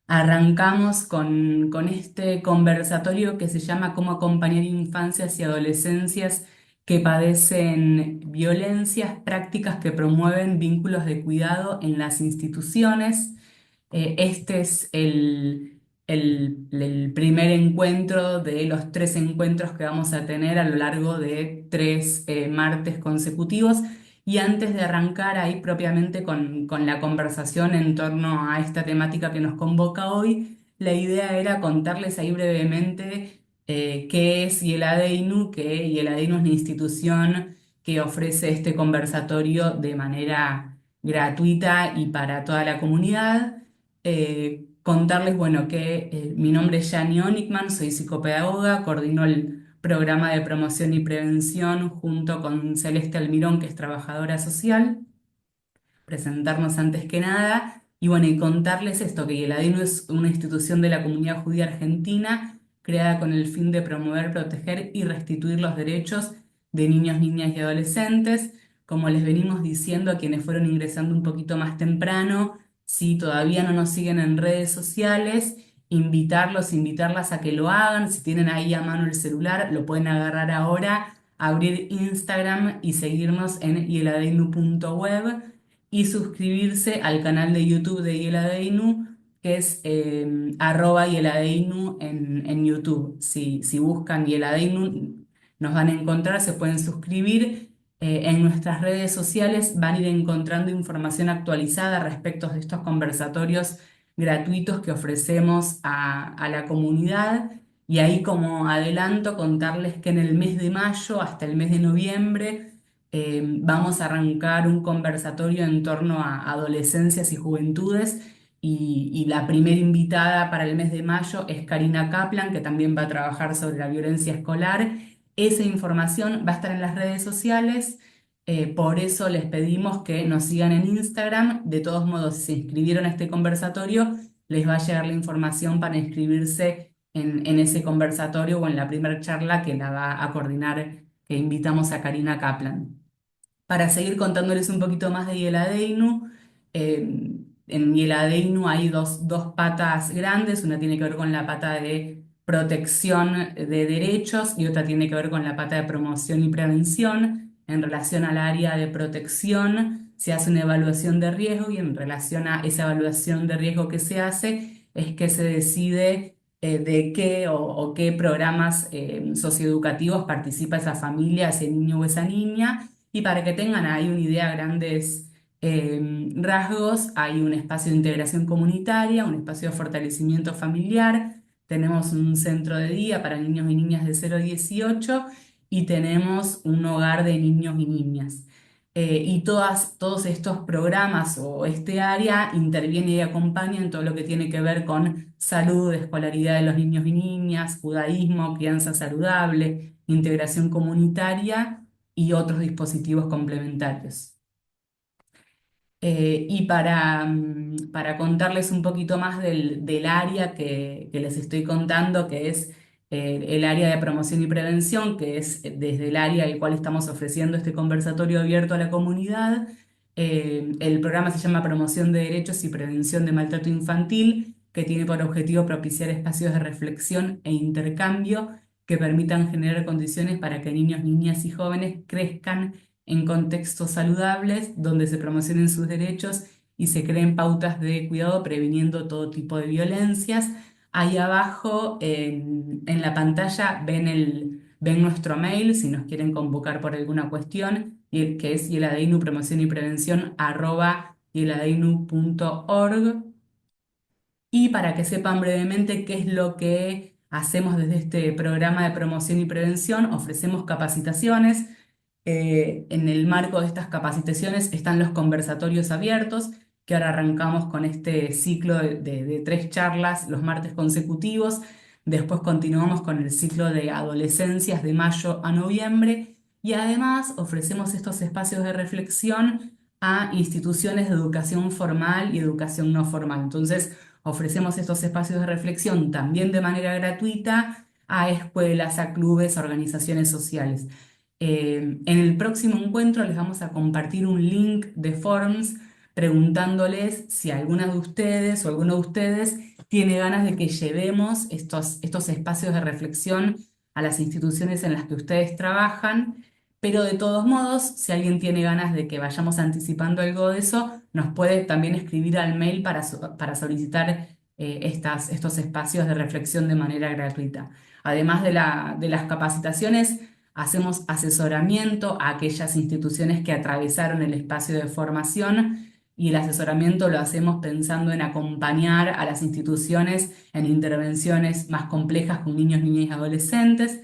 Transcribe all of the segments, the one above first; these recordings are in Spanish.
Arrancamos con este conversatorio que se llama Cómo acompañar infancias y adolescencias que padecen violencias, prácticas que promueven vínculos de cuidado en las instituciones. Este es el primer encuentro de los tres encuentros que vamos a tener a lo largo de tres martes consecutivos. Y antes de arrancar ahí propiamente con la conversación en torno a esta temática que nos convoca hoy, la idea era contarles ahí brevemente qué es YELADEINU, que YELADEINU es una institución que ofrece este conversatorio de manera gratuita y para toda la comunidad. Contarles, bueno, que mi nombre es Yani Onickman, soy psicopedagoga, coordino el programa de promoción y prevención junto con Celeste Almirón, que es trabajadora social. Presentarnos antes que nada y bueno, y contarles esto, que YELADEINU es una institución de la comunidad judía argentina creada con el fin de promover, proteger y restituir los derechos de niños, niñas y adolescentes. Como les venimos diciendo a quienes fueron ingresando un poquito más temprano, si todavía no nos siguen en redes sociales, invitarlos, invitarlas a que lo hagan. Si tienen ahí a mano el celular, lo pueden agarrar ahora, abrir Instagram y seguirnos en yeladeinu.web y suscribirse al canal de YouTube de YELADEINU, que es @YELADEINU en YouTube. Si buscan YELADEINU, nos van a encontrar, se pueden suscribir. En nuestras redes sociales van a ir encontrando información actualizada respecto de estos conversatorios gratuitos que ofrecemos a la comunidad. Y ahí como adelanto, contarles que en el mes de mayo hasta el mes de noviembre vamos a arrancar un conversatorio en torno a adolescencias y juventudes y la primera invitada para el mes de mayo es Karina Kaplan, que también va a trabajar sobre la violencia escolar. Esa información va a estar en las redes sociales, por eso les pedimos que nos sigan en Instagram. De todos modos, si se inscribieron a este conversatorio, les va a llegar la información para inscribirse en ese conversatorio o en la primera charla que la va a coordinar, que invitamos a Karina Kaplan. Para seguir contándoles un poquito más de YELADEINU, en YELADEINU hay dos patas grandes, una tiene que ver con la pata de protección de derechos y otra tiene que ver con la pata de promoción y prevención. En relación al área de protección, se hace una evaluación de riesgo y en relación a esa evaluación de riesgo que se hace es que se decide de qué o qué programas socioeducativos participa esa familia, ese niño o esa niña. Y para que tengan ahí una idea, grandes rasgos, hay un espacio de integración comunitaria, un espacio de fortalecimiento familiar, tenemos un centro de día para niños y niñas de 0 a 18 y tenemos un hogar de niños y niñas. Y todos estos programas o este área interviene y acompaña en todo lo que tiene que ver con salud, escolaridad de los niños y niñas, judaísmo, crianza saludable, integración comunitaria y otros dispositivos complementarios. Y para contarles un poquito más del área que les estoy contando, que es el área de promoción y prevención, que es desde el área al cual estamos ofreciendo este conversatorio abierto a la comunidad. El programa se llama Promoción de Derechos y Prevención de Maltrato Infantil, que tiene por objetivo propiciar espacios de reflexión e intercambio que permitan generar condiciones para que niños, niñas y jóvenes crezcan en contextos saludables donde se promocionen sus derechos y se creen pautas de cuidado previniendo todo tipo de violencias. Ahí abajo en la pantalla ven nuestro mail si nos quieren convocar por alguna cuestión, que es YELADEINU promoción y prevención @yeladeinu.org. Y para que sepan brevemente qué es lo que hacemos desde este programa de promoción y prevención, ofrecemos capacitaciones. En el marco de estas capacitaciones están los conversatorios abiertos, que ahora arrancamos con este ciclo de tres charlas los martes consecutivos. Después continuamos con el ciclo de adolescencias de mayo a noviembre. Y además ofrecemos estos espacios de reflexión a instituciones de educación formal y educación no formal. Entonces, ofrecemos estos espacios de reflexión también de manera gratuita a escuelas, a clubes, a organizaciones sociales. En el próximo encuentro les vamos a compartir un link de Forms preguntándoles si alguna de ustedes o alguno de ustedes tiene ganas de que llevemos estos espacios de reflexión a las instituciones en las que ustedes trabajan, pero de todos modos, si alguien tiene ganas de que vayamos anticipando algo de eso, nos puede también escribir al mail para solicitar estos espacios de reflexión de manera gratuita. Además de las capacitaciones, hacemos asesoramiento a aquellas instituciones que atravesaron el espacio de formación y el asesoramiento lo hacemos pensando en acompañar a las instituciones en intervenciones más complejas con niños, niñas y adolescentes.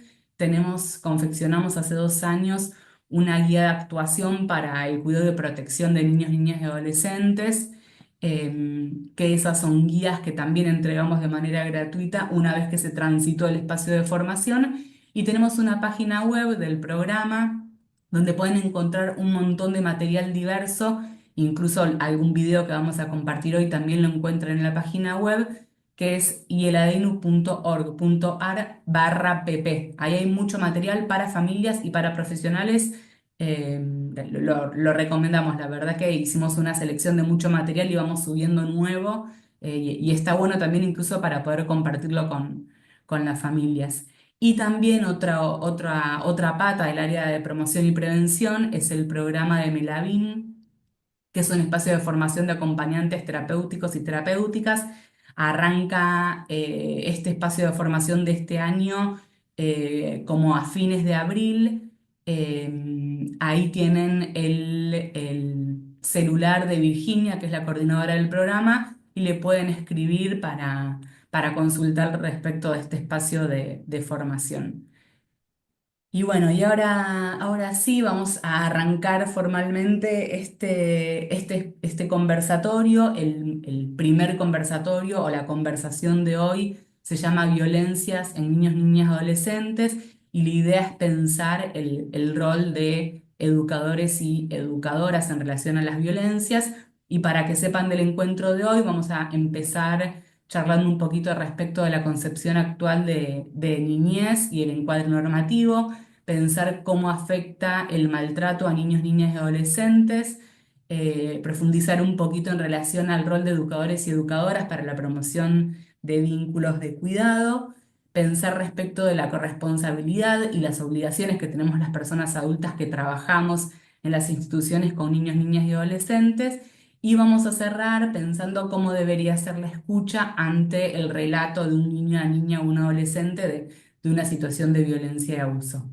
Confeccionamos hace 2 años una guía de actuación para el cuidado y protección de niños, niñas y adolescentes, que esas son guías que también entregamos de manera gratuita una vez que se transitó el espacio de formación. Y tenemos una página web del programa donde pueden encontrar un montón de material diverso, incluso algún video que vamos a compartir hoy también lo encuentran en la página web, que es ieladenu.org.ar/pp. Ahí hay mucho material para familias y para profesionales. eh, lo recomendamos, la verdad que hicimos una selección de mucho material y vamos subiendo nuevo, y está bueno también incluso para poder compartirlo con las familias. Y también otra pata del área de promoción y prevención es el programa de Melavín, que es un espacio de formación de acompañantes terapéuticos y terapéuticas. Arranca este espacio de formación de este año como a fines de abril. Ahí tienen el celular de Virginia, que es la coordinadora del programa, y le pueden escribir para consultar respecto de este espacio de formación. Y bueno, ahora sí vamos a arrancar formalmente este conversatorio. El primer conversatorio o la conversación de hoy se llama Violencias en niños, niñas, adolescentes, y la idea es pensar el rol de educadores y educadoras en relación a las violencias. Y para que sepan del encuentro de hoy, vamos a empezar charlando un poquito respecto de la concepción actual de niñez y el encuadre normativo, pensar cómo afecta el maltrato a niños, niñas y adolescentes, profundizar un poquito en relación al rol de educadores y educadoras para la promoción de vínculos de cuidado, pensar respecto de la corresponsabilidad y las obligaciones que tenemos las personas adultas que trabajamos en las instituciones con niños, niñas y adolescentes. Y vamos a cerrar pensando cómo debería ser la escucha ante el relato de un niño, una niña o un adolescente de una situación de violencia y abuso.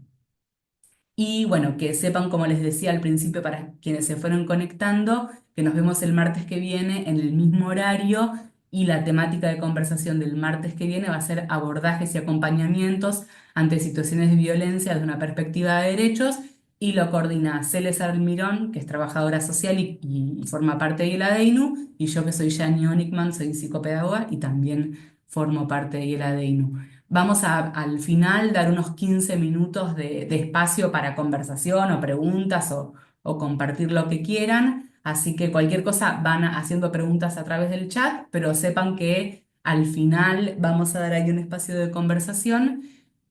Y bueno, que sepan, como les decía al principio, para quienes se fueron conectando, que nos vemos el martes que viene en el mismo horario, y la temática de conversación del martes que viene va a ser abordajes y acompañamientos ante situaciones de violencia desde una perspectiva de derechos, y lo coordina Celes Almirón, que es trabajadora social y forma parte de la DEINU, y yo que soy Jani Onickman, soy psicopedagoga y también formo parte de la DEINU. Vamos al final dar unos 15 minutos de espacio para conversación o preguntas o compartir lo que quieran. Así que cualquier cosa van haciendo preguntas a través del chat, pero sepan que al final vamos a dar ahí un espacio de conversación.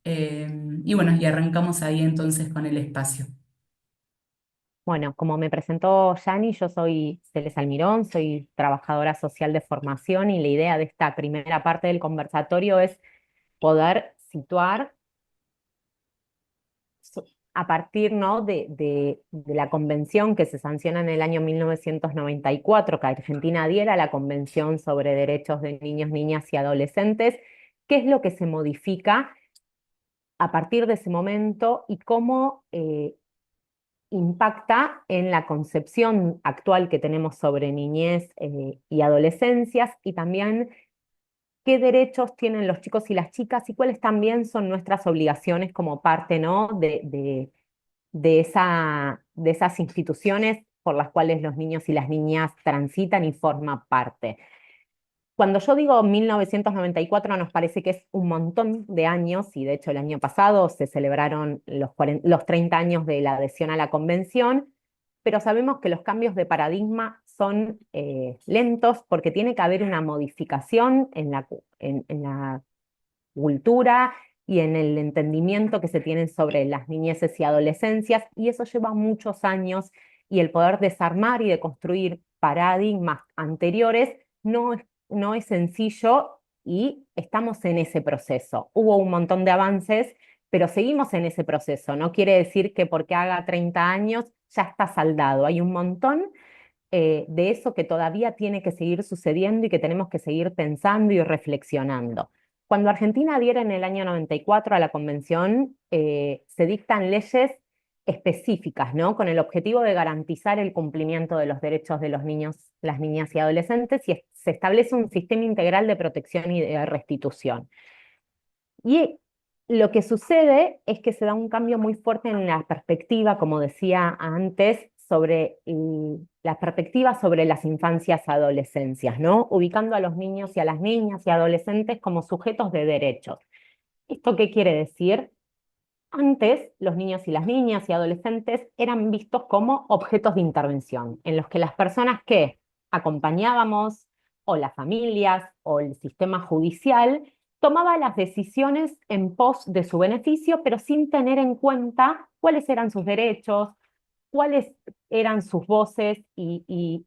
Y bueno, y arrancamos ahí entonces con el espacio. Bueno, como me presentó Yani, yo soy Celes Almirón, soy trabajadora social de formación y la idea de esta primera parte del conversatorio es poder situar a partir, ¿no? de la convención que se sanciona en el año 1994, que Argentina adhiera a la Convención sobre Derechos de Niños, Niñas y Adolescentes, qué es lo que se modifica a partir de ese momento y cómo impacta en la concepción actual que tenemos sobre niñez y adolescencias, y también qué derechos tienen los chicos y las chicas y cuáles también son nuestras obligaciones como parte, ¿no? de esas instituciones por las cuales los niños y las niñas transitan y forman parte. Cuando yo digo 1994 nos parece que es un montón de años, y de hecho el año pasado se celebraron los 30 años de la adhesión a la convención, pero sabemos que los cambios de paradigma son lentos porque tiene que haber una modificación en la cultura y en el entendimiento que se tienen sobre las niñeces y adolescencias, y eso lleva muchos años, y el poder desarmar y deconstruir paradigmas anteriores, no es sencillo y estamos en ese proceso. Hubo un montón de avances, pero seguimos en ese proceso. No quiere decir que porque haga 30 años ya está saldado. Hay un montón de eso que todavía tiene que seguir sucediendo y que tenemos que seguir pensando y reflexionando. Cuando Argentina adhiere en el año 94 a la Convención, se dictan leyes específicas, ¿no? Con el objetivo de garantizar el cumplimiento de los derechos de los niños, las niñas y adolescentes, y se establece un sistema integral de protección y de restitución. Y lo que sucede es que se da un cambio muy fuerte en la perspectiva, como decía antes, sobre la perspectiva sobre las infancias y adolescencias, ¿no? Ubicando a los niños y a las niñas y adolescentes como sujetos de derechos. ¿Esto qué quiere decir? Antes, los niños y las niñas y adolescentes eran vistos como objetos de intervención, en los que las personas que acompañábamos, o las familias, o el sistema judicial, tomaban las decisiones en pos de su beneficio, pero sin tener en cuenta cuáles eran sus derechos, cuáles eran sus voces y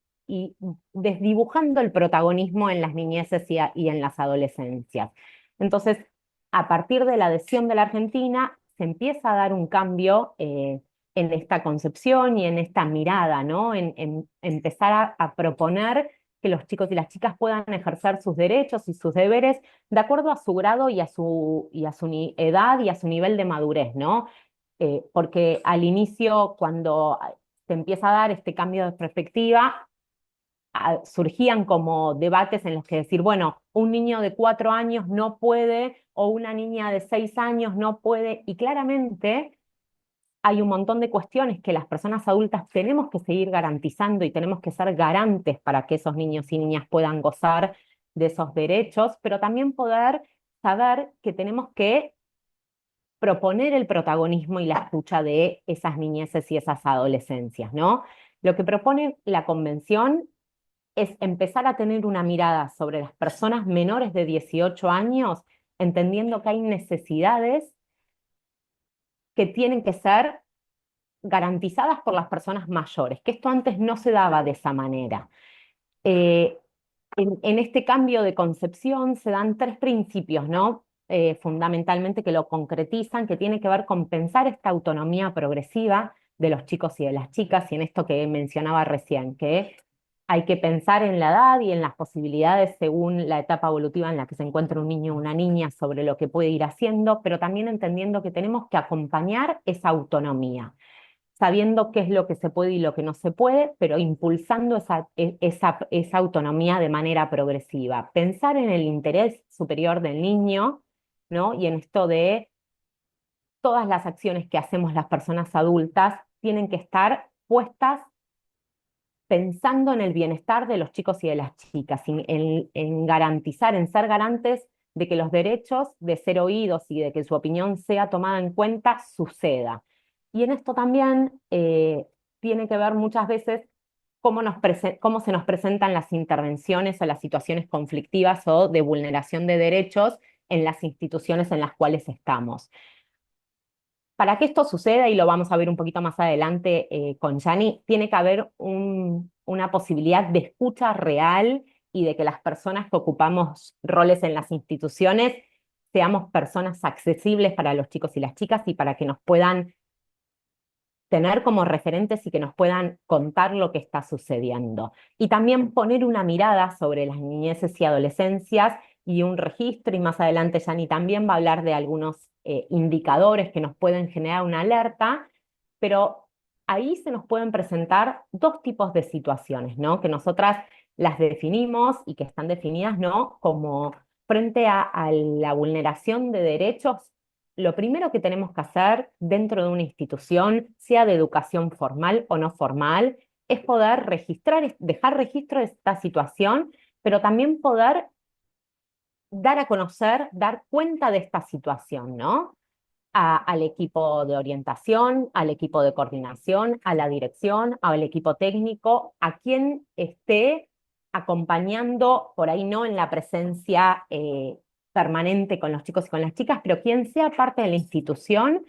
desdibujando el protagonismo en las niñeces y en las adolescencias. Entonces, a partir de la adhesión de la Argentina, se empieza a dar un cambio en esta concepción y en esta mirada, ¿no? En empezar a proponer que los chicos y las chicas puedan ejercer sus derechos y sus deberes de acuerdo a su grado y a su edad y a su nivel de madurez, ¿no? Porque al inicio, cuando se empieza a dar este cambio de perspectiva, surgían como debates en los que decir, bueno, un niño de 4 años no puede, o una niña de 6 años no puede, y claramente hay un montón de cuestiones que las personas adultas tenemos que seguir garantizando y tenemos que ser garantes para que esos niños y niñas puedan gozar de esos derechos, pero también poder saber que tenemos que proponer el protagonismo y la escucha de esas niñeces y esas adolescencias, ¿no? Lo que propone la Convención es empezar a tener una mirada sobre las personas menores de 18 años, entendiendo que hay necesidades que tienen que ser garantizadas por las personas mayores, que esto antes no se daba de esa manera. Eh, en este cambio de concepción se dan 3 principios, ¿no? Fundamentalmente que lo concretizan, que tiene que ver con pensar esta autonomía progresiva de los chicos y de las chicas, y en esto que mencionaba recién, que hay que pensar en la edad y en las posibilidades según la etapa evolutiva en la que se encuentra un niño o una niña sobre lo que puede ir haciendo, pero también entendiendo que tenemos que acompañar esa autonomía, sabiendo qué es lo que se puede y lo que no se puede, pero impulsando esa autonomía de manera progresiva. Pensar en el interés superior del niño, ¿no? Y en esto de todas las acciones que hacemos las personas adultas tienen que estar puestas pensando en el bienestar de los chicos y de las chicas, en garantizar, en ser garantes de que los derechos de ser oídos y de que su opinión sea tomada en cuenta suceda. Y en esto también tiene que ver muchas veces cómo se nos presentan las intervenciones o las situaciones conflictivas o de vulneración de derechos en las instituciones en las cuales estamos. Para que esto suceda, y lo vamos a ver un poquito más adelante con Yani, tiene que haber una posibilidad de escucha real y de que las personas que ocupamos roles en las instituciones seamos personas accesibles para los chicos y las chicas y para que nos puedan tener como referentes y que nos puedan contar lo que está sucediendo. Y también poner una mirada sobre las niñeces y adolescencias y un registro, y más adelante Yani también va a hablar de algunos indicadores que nos pueden generar una alerta, pero ahí se nos pueden presentar 2 tipos de situaciones, ¿no? Que nosotras las definimos y que están definidas, ¿no? Como frente a la vulneración de derechos. Lo primero que tenemos que hacer dentro de una institución, sea de educación formal o no formal, es poder registrar, dejar registro de esta situación, pero también poder dar a conocer, dar cuenta de esta situación, ¿no? Al equipo de orientación, al equipo de coordinación, a la dirección, al equipo técnico, a quien esté acompañando, por ahí no en la presencia permanente con los chicos y con las chicas, pero quien sea parte de la institución,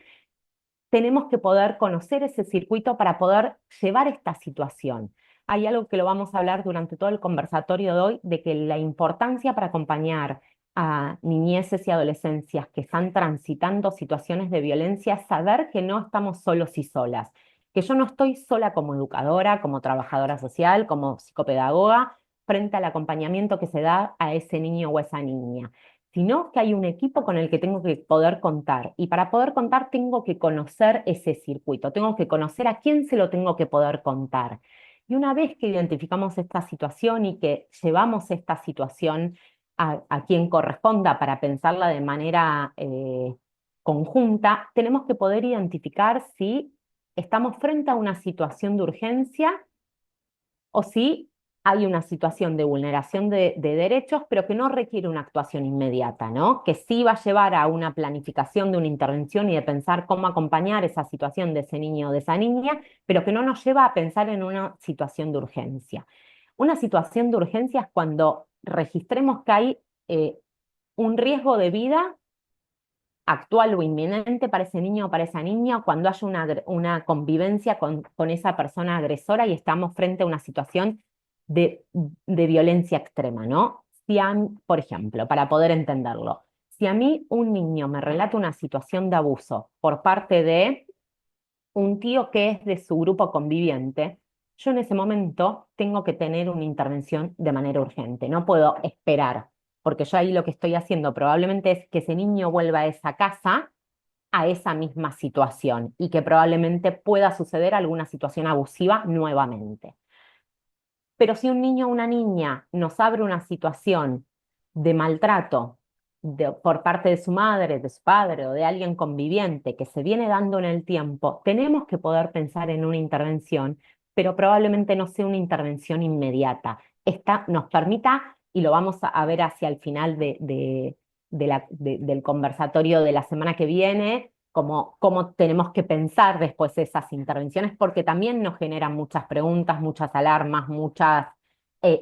tenemos que poder conocer ese circuito para poder llevar esta situación. hay algo que lo vamos a hablar durante todo el conversatorio de hoy, de que la importancia para acompañar a niñeces y adolescencias que están transitando situaciones de violencia es saber que no estamos solos y solas, que yo no estoy sola como educadora, como trabajadora social, como psicopedagoga, frente al acompañamiento que se da a ese niño o esa niña, sino que hay un equipo con el que tengo que poder contar. Y para poder contar tengo que conocer ese circuito, tengo que conocer a quién se lo tengo que poder contar. Y una vez que identificamos esta situación y que llevamos esta situación a quien corresponda para pensarla de manera conjunta, tenemos que poder identificar si estamos frente a una situación de urgencia o si hay una situación de vulneración de derechos, pero que no requiere una actuación inmediata, ¿no? Que sí va a llevar a una planificación de una intervención y de pensar cómo acompañar esa situación de ese niño o de esa niña, pero que no nos lleva a pensar en una situación de urgencia. Una situación de urgencia es cuando registremos que hay un riesgo de vida actual o inminente para ese niño o para esa niña, cuando haya una convivencia con esa persona agresora y estamos frente a una situación de violencia extrema, ¿no? Si por ejemplo, para poder entenderlo, si a mí un niño me relata una situación de abuso por parte de un tío que es de su grupo conviviente, yo en ese momento tengo que tener una intervención de manera urgente, no puedo esperar, porque yo ahí lo que estoy haciendo probablemente es que ese niño vuelva a esa casa a esa misma situación y que probablemente pueda suceder alguna situación abusiva nuevamente. Pero si un niño o una niña nos abre una situación de maltrato por parte de su madre, de su padre o de alguien conviviente que se viene dando en el tiempo, tenemos que poder pensar en una intervención, pero probablemente no sea una intervención inmediata. Esta nos permita, y lo vamos a ver hacia el final del conversatorio de la semana que viene, cómo tenemos que pensar después esas intervenciones, porque también nos generan muchas preguntas, muchas alarmas, muchas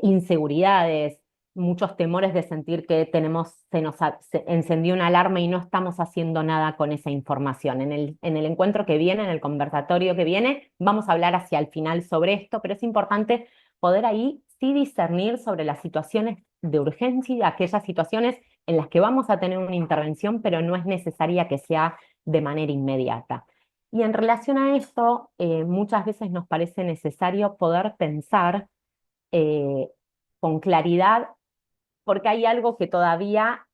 inseguridades, muchos temores de sentir que se encendió una alarma y no estamos haciendo nada con esa información. En el encuentro que viene, en el conversatorio que viene, vamos a hablar hacia el final sobre esto, pero es importante poder ahí sí discernir sobre las situaciones de urgencia y aquellas situaciones en las que vamos a tener una intervención, pero no es necesaria que sea de manera inmediata. Y en relación a esto, muchas veces nos parece necesario poder pensar eh, con claridad, porque hay algo que todavía,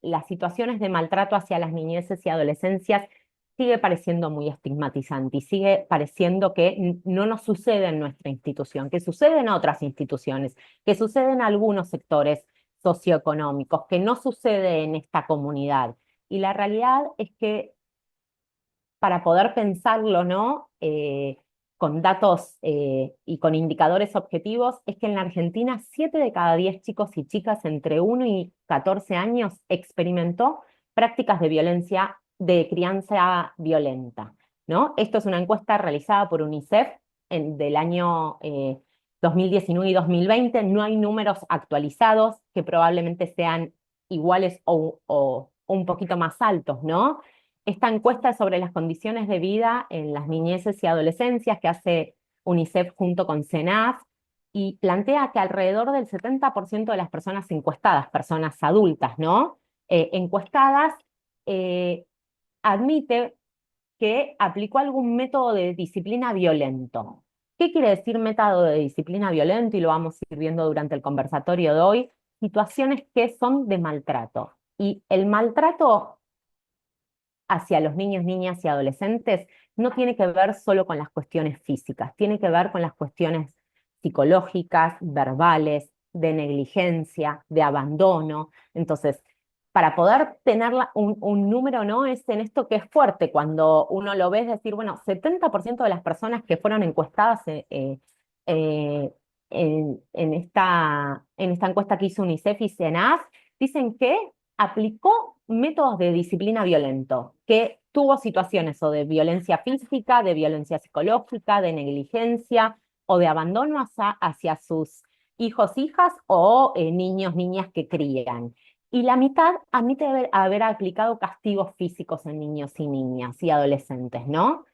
las situaciones de maltrato hacia las niñeces y adolescencias sigue pareciendo muy estigmatizante y sigue pareciendo que no nos sucede en nuestra institución, que sucede en otras instituciones, que sucede en algunos sectores socioeconómicos, que no sucede en esta comunidad. Y la realidad es que para poder pensarlo, ¿no? Con datos y con indicadores objetivos, es que en la Argentina 7 de cada 10 chicos y chicas entre 1 y 14 años experimentó prácticas de violencia, de crianza violenta, ¿no? Esto es una encuesta realizada por UNICEF del año 2019 y 2020. No hay números actualizados que probablemente sean iguales o un poquito más altos, ¿no? Esta encuesta es sobre las condiciones de vida en las niñeces y adolescencias que hace UNICEF junto con CENAF y plantea que alrededor del 70% de las personas encuestadas, personas adultas, ¿no? Encuestadas, eh, admite que aplicó algún método de disciplina violento. ¿Qué quiere decir método de disciplina violento? Y lo vamos a ir viendo durante el conversatorio de hoy. Situaciones que son de maltrato. Y el maltrato hacia los niños, niñas y adolescentes no tiene que ver solo con las cuestiones físicas, tiene que ver con las cuestiones psicológicas, verbales, de negligencia, de abandono. Entonces, para poder tener un número, ¿no? Es en esto que es fuerte, cuando uno lo ve, es decir, bueno, 70% de las personas que fueron encuestadas eh, en esta encuesta que hizo UNICEF y CENAF, dicen que aplicó métodos de disciplina violento, que tuvo situaciones o de violencia física, de violencia psicológica, de negligencia o de abandono hacia sus hijos, hijas o niños, niñas que crían. Y la mitad admite haber aplicado castigos físicos en niños y niñas y adolescentes, ¿no?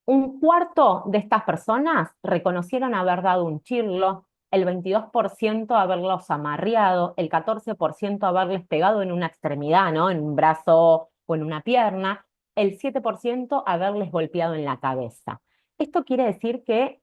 Un cuarto de estas personas reconocieron haber dado un chirlo, el 22% haberlos amarreado, el 14% haberles pegado en una extremidad, ¿no? En un brazo o en una pierna, el 7% haberles golpeado en la cabeza. Esto quiere decir que,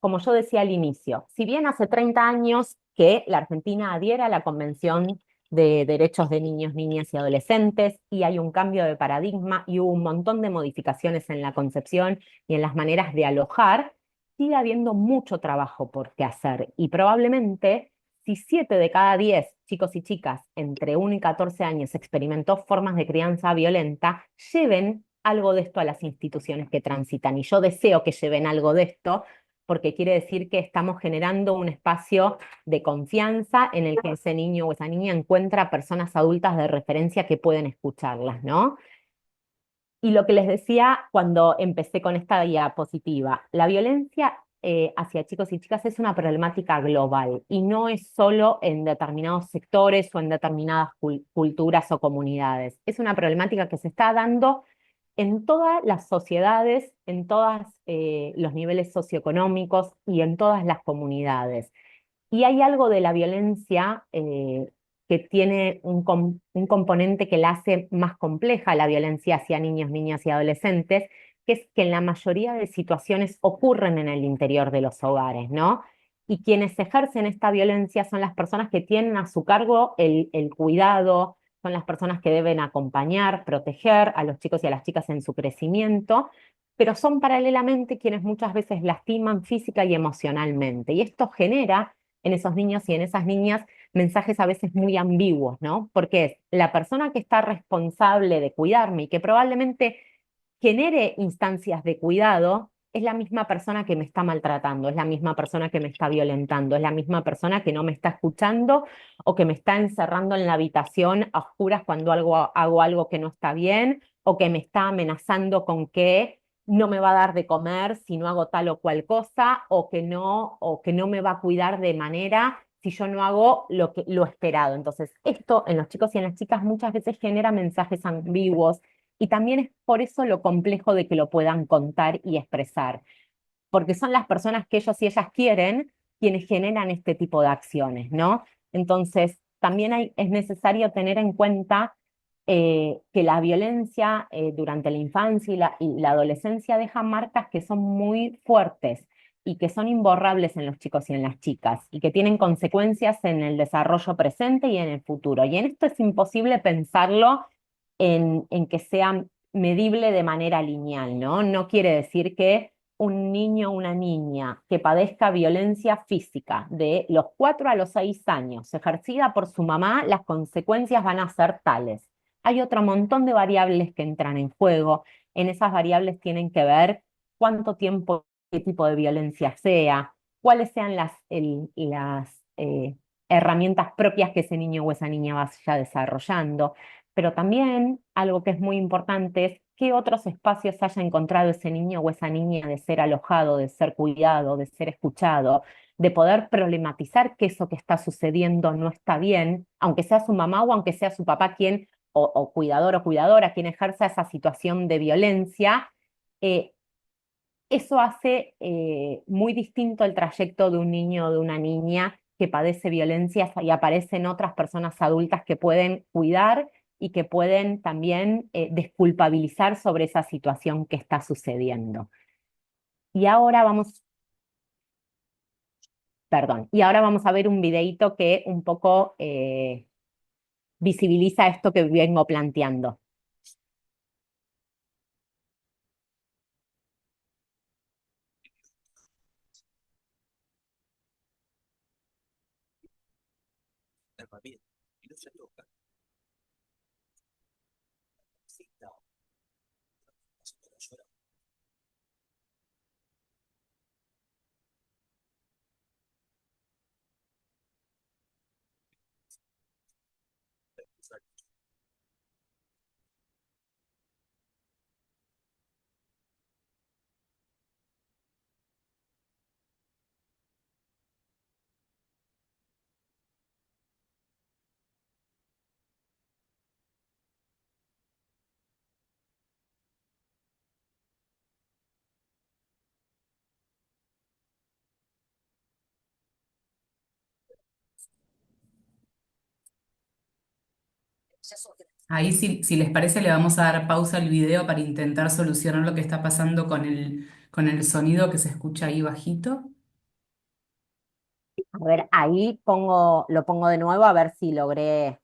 como yo decía al inicio, si bien hace 30 años que la Argentina adhiera a la Convención de Derechos de Niños, Niñas y Adolescentes y hay un cambio de paradigma y hubo un montón de modificaciones en la concepción y en las maneras de alojar, sigue habiendo mucho trabajo por qué hacer y probablemente si 7 de cada 10 chicos y chicas entre 1 y 14 años experimentó formas de crianza violenta, lleven algo de esto a las instituciones que transitan. Y yo deseo que lleven algo de esto porque quiere decir que estamos generando un espacio de confianza en el que ese niño o esa niña encuentra personas adultas de referencia que pueden escucharlas, ¿no? Y lo que les decía cuando empecé con esta diapositiva, la violencia hacia chicos y chicas es una problemática global y no es solo en determinados sectores o en determinadas culturas o comunidades. Es una problemática que se está dando en todas las sociedades, en todos los niveles socioeconómicos y en todas las comunidades. Y hay algo de la violencia que tiene un componente que la hace más compleja, la violencia hacia niños, niñas y adolescentes, que es que en la mayoría de situaciones ocurren en el interior de los hogares, ¿no? Y quienes ejercen esta violencia son las personas que tienen a su cargo el cuidado, son las personas que deben acompañar, proteger a los chicos y a las chicas en su crecimiento, pero son paralelamente quienes muchas veces lastiman física y emocionalmente. Y esto genera en esos niños y en esas niñas mensajes a veces muy ambiguos, ¿no? Porque es la persona que está responsable de cuidarme y que probablemente genere instancias de cuidado, es la misma persona que me está maltratando, es la misma persona que me está violentando, es la misma persona que no me está escuchando o que me está encerrando en la habitación a oscuras cuando hago algo que no está bien o que me está amenazando con que no me va a dar de comer si no hago tal o cual cosa, o que no me va a cuidar de manera si yo no hago lo esperado. Entonces, esto en los chicos y en las chicas muchas veces genera mensajes ambiguos y también es por eso lo complejo de que lo puedan contar y expresar, porque son las personas que ellos y ellas quieren quienes generan este tipo de acciones, ¿no? Entonces, también es necesario tener en cuenta que la violencia durante la infancia y la adolescencia deja marcas que son muy fuertes y que son imborrables en los chicos y en las chicas y que tienen consecuencias en el desarrollo presente y en el futuro. Y en esto es imposible pensarlo en que sea medible de manera lineal, ¿no? No quiere decir que un niño o una niña que padezca violencia física de los 4 a los 6 años, ejercida por su mamá, las consecuencias van a ser tales. Hay otro montón de variables que entran en juego. En esas variables tienen que ver cuánto tiempo, qué tipo de violencia sea, cuáles sean las herramientas propias que ese niño o esa niña vaya desarrollando. Pero también algo que es muy importante es qué otros espacios haya encontrado ese niño o esa niña de ser alojado, de ser cuidado, de ser escuchado, de poder problematizar que eso que está sucediendo no está bien, aunque sea su mamá o aunque sea su papá quien, o cuidador o cuidadora, quien ejerza esa situación de violencia. eh, Eso hace muy distinto el trayecto de un niño o de una niña que padece violencia y aparecen otras personas adultas que pueden cuidar y que pueden también desculpabilizar sobre esa situación que está sucediendo. Y ahora vamos, perdón, y ahora vamos a ver un videíto que un poco visibiliza esto que vengo planteando. Ahí, si les parece, le vamos a dar pausa al video para intentar solucionar lo que está pasando con el sonido que se escucha ahí bajito. A ver, ahí lo pongo de nuevo a ver si logré.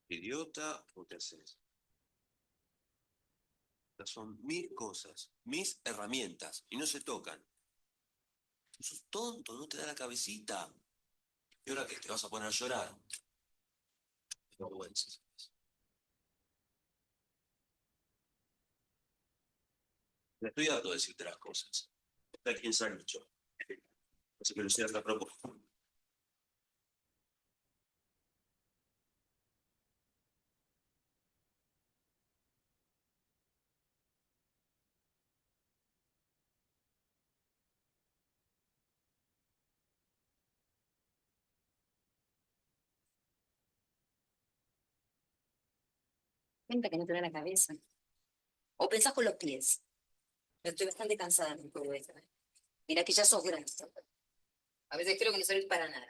Idiota, ¿o qué haces? Estas son mis cosas, mis herramientas, y no se tocan. Sos tonto, no te da la cabecita. ¿Y ahora qué? ¿Te vas a poner a llorar? Qué vergüenza. Me estoy harto de decirte las cosas. Está quien se ha dicho. Así que lo sea la propuesta. Cuenta que no te da la cabeza. O pensás con los pies. Yo estoy bastante cansada de todo esto. Mira que ya sos grande. A veces creo que no servís para nada.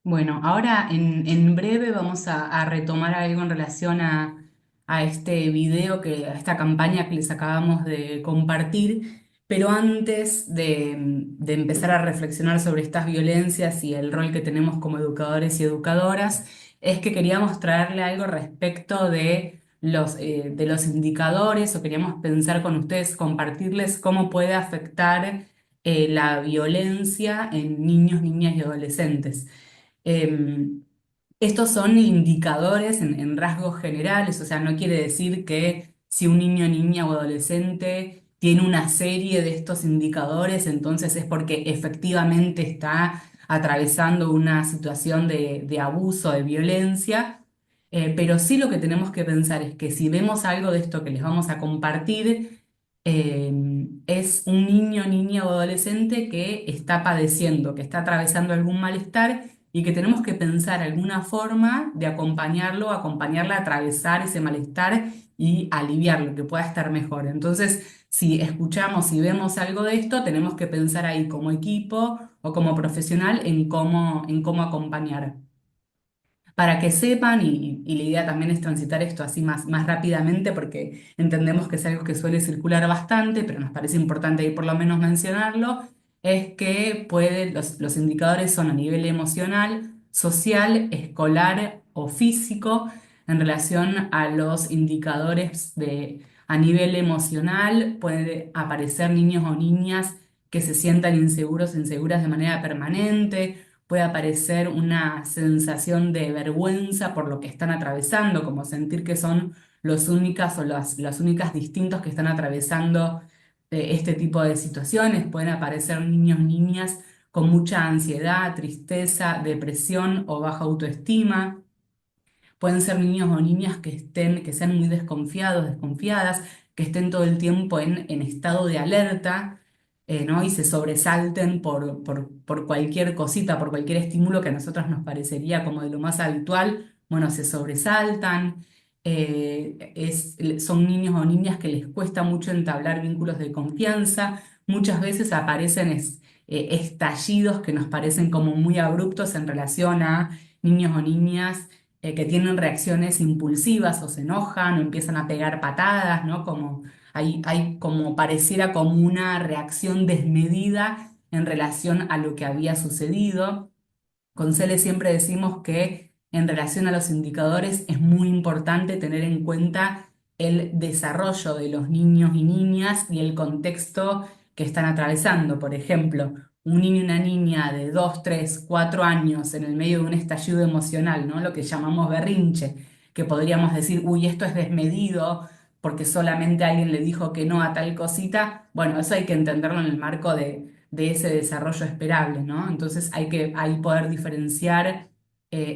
Bueno, ahora en breve vamos a retomar algo en relación a este video, a esta campaña que les acabamos de compartir, pero antes de empezar a reflexionar sobre estas violencias y el rol que tenemos como educadores y educadoras, es que queríamos traerle algo respecto de los indicadores, o queríamos pensar con ustedes, compartirles cómo puede afectar la violencia en niños, niñas y adolescentes. Em, Estos son indicadores en rasgos generales, o sea, no quiere decir que si un niño, niña o adolescente tiene una serie de estos indicadores, entonces es porque efectivamente está atravesando una situación de abuso, de violencia. Pero sí lo que tenemos que pensar es que si vemos algo de esto que les vamos a compartir, es un niño, niña o adolescente que está padeciendo, que está atravesando algún malestar y que tenemos que pensar alguna forma de acompañarlo, acompañarla a atravesar ese malestar y aliviarlo, que pueda estar mejor. Entonces, si escuchamos y vemos algo de esto, tenemos que pensar ahí como equipo o como profesional en cómo acompañar para que sepan, y la idea también es transitar esto así más rápidamente, porque entendemos que es algo que suele circular bastante, pero nos parece importante ahí por lo menos mencionarlo, es que los indicadores son a nivel emocional, social, escolar o físico. En relación a los indicadores a nivel emocional, puede aparecer niños o niñas que se sientan inseguros, inseguras de manera permanente. Puede aparecer una sensación de vergüenza por lo que están atravesando, como sentir que son los únicas o las únicas distintos que están atravesando este tipo de situaciones. Pueden aparecer niños, niñas con mucha ansiedad, tristeza, depresión o baja autoestima. Pueden ser niños o niñas que sean muy desconfiados, desconfiadas, que estén todo el tiempo en estado de alerta, ¿no? Y se sobresalten por cualquier cosita, por cualquier estímulo que a nosotros nos parecería como de lo más habitual. Bueno, se sobresaltan. Son niños o niñas que les cuesta mucho entablar vínculos de confianza. Muchas veces aparecen estallidos que nos parecen como muy abruptos en relación a niños o niñas que tienen reacciones impulsivas o se enojan o empiezan a pegar patadas, ¿no? Como hay como pareciera como una reacción desmedida en relación a lo que había sucedido. Con Cele siempre decimos que en relación a los indicadores es muy importante tener en cuenta el desarrollo de los niños y niñas y el contexto que están atravesando. Por ejemplo, un niño y una niña de 2, 3, 4 años en el medio de un estallido emocional, ¿no? Lo que llamamos berrinche, que podríamos decir, uy, esto es desmedido porque solamente alguien le dijo que no a tal cosita. Bueno, eso hay que entenderlo en el marco de ese desarrollo esperable, ¿no? Entonces hay que ahí poder diferenciar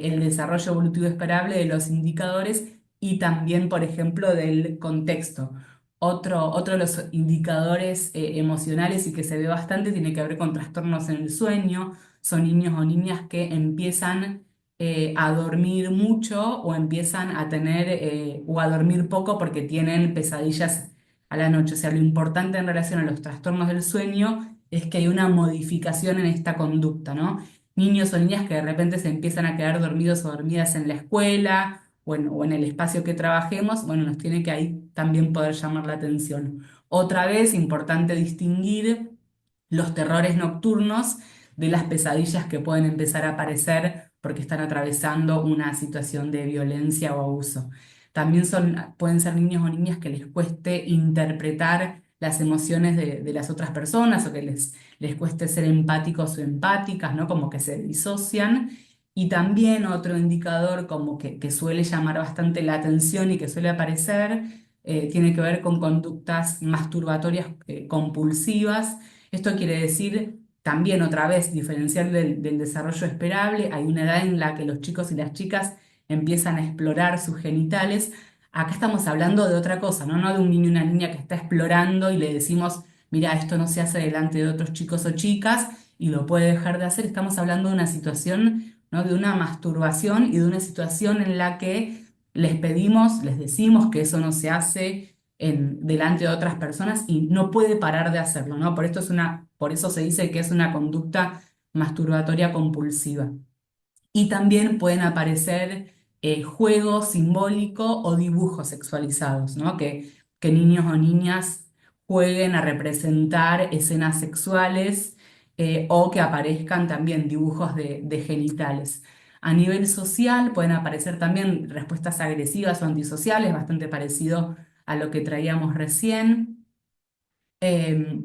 el desarrollo evolutivo esperable de los indicadores y también, por ejemplo, del contexto. Otro de los indicadores emocionales y que se ve bastante tiene que ver con trastornos en el sueño. Son niños o niñas que empiezan a dormir mucho o empiezan a tener o a dormir poco porque tienen pesadillas a la noche. O sea, lo importante en relación a los trastornos del sueño es que hay una modificación en esta conducta, ¿no? Niños o niñas que de repente se empiezan a quedar dormidos o dormidas en la escuela o en el espacio que trabajemos, bueno, nos tiene que ahí también poder llamar la atención. Otra vez, importante distinguir los terrores nocturnos de las pesadillas que pueden empezar a aparecer porque están atravesando una situación de violencia o abuso. También pueden ser niños o niñas que les cueste interpretar las emociones de las otras personas o que les cueste ser empáticos o empáticas, ¿no? Como que se disocian. Y también otro indicador como que suele llamar bastante la atención y que suele aparecer, tiene que ver con conductas masturbatorias compulsivas. Esto quiere decir también otra vez diferenciar del desarrollo esperable. Hay una edad en la que los chicos y las chicas empiezan a explorar sus genitales. Acá estamos hablando de otra cosa, ¿no? No de un niño y una niña que está explorando y le decimos, mira, esto no se hace delante de otros chicos o chicas y lo puede dejar de hacer. Estamos hablando de una situación, ¿no? De una masturbación y de una situación en la que les pedimos, les decimos que eso no se hace delante de otras personas y no puede parar de hacerlo, ¿no? Por eso se dice que es una conducta masturbatoria compulsiva. Y también pueden aparecer juegos simbólicos o dibujos sexualizados, ¿no? Que niños o niñas jueguen a representar escenas sexuales o que aparezcan también dibujos de genitales. A nivel social pueden aparecer también respuestas agresivas o antisociales, bastante parecido a lo que traíamos recién.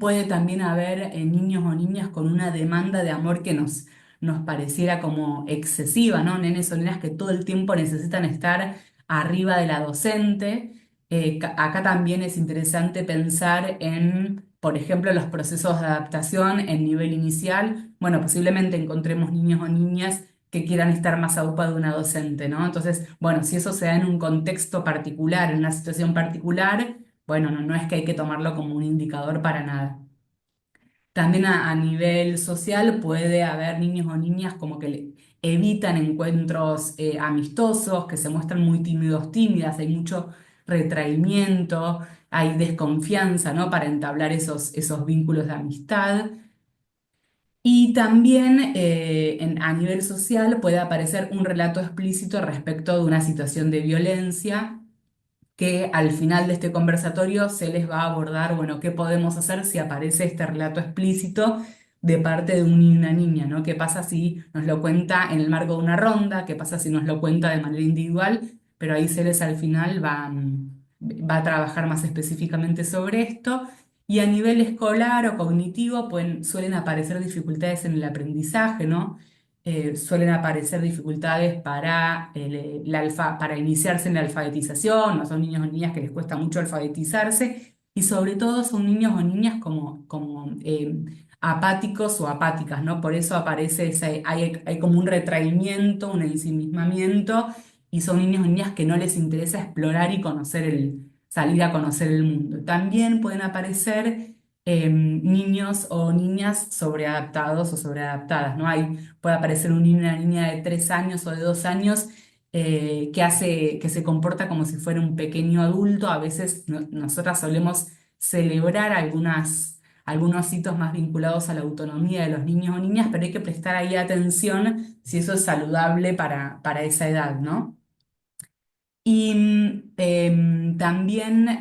Puede también haber niños o niñas con una demanda de amor que nos pareciera como excesiva, ¿no? Nenes o nenas que todo el tiempo necesitan estar arriba de la docente. Acá también es interesante pensar en, por ejemplo, los procesos de adaptación en nivel inicial. Bueno, posiblemente encontremos niños o niñas que quieran estar más a UPA de una docente, ¿no? Entonces, bueno, si eso se da en un contexto particular, en una situación particular, bueno, no es que hay que tomarlo como un indicador para nada. También a nivel social puede haber niños o niñas como que evitan encuentros amistosos, que se muestran muy tímidos, tímidas, hay mucho retraimiento, hay desconfianza, ¿no? Para entablar esos vínculos de amistad. Y también a nivel social puede aparecer un relato explícito respecto de una situación de violencia que al final de este conversatorio se les va a abordar, bueno, qué podemos hacer si aparece este relato explícito de parte de un niño y una niña, ¿no? ¿Qué pasa si nos lo cuenta en el marco de una ronda? ¿Qué pasa si nos lo cuenta de manera individual? Pero ahí Celes al final va a trabajar más específicamente sobre esto. Y a nivel escolar o cognitivo suelen aparecer dificultades en el aprendizaje, ¿no? Suelen aparecer dificultades para iniciarse en la alfabetización, no son niños o niñas que les cuesta mucho alfabetizarse, y sobre todo son niños o niñas como apáticos o apáticas, ¿no? Por eso aparece hay como un retraimiento, un ensimismamiento, y son niños o niñas que no les interesa explorar y salir a conocer el mundo. También pueden aparecer niños o niñas sobreadaptados o sobreadaptadas, ¿no? Puede aparecer un niño o una niña de 3 años o de 2 años que se comporta como si fuera un pequeño adulto. A veces nosotras solemos celebrar algunos hitos más vinculados a la autonomía de los niños o niñas, pero hay que prestar ahí atención si eso es saludable para esa edad, ¿no? Y también,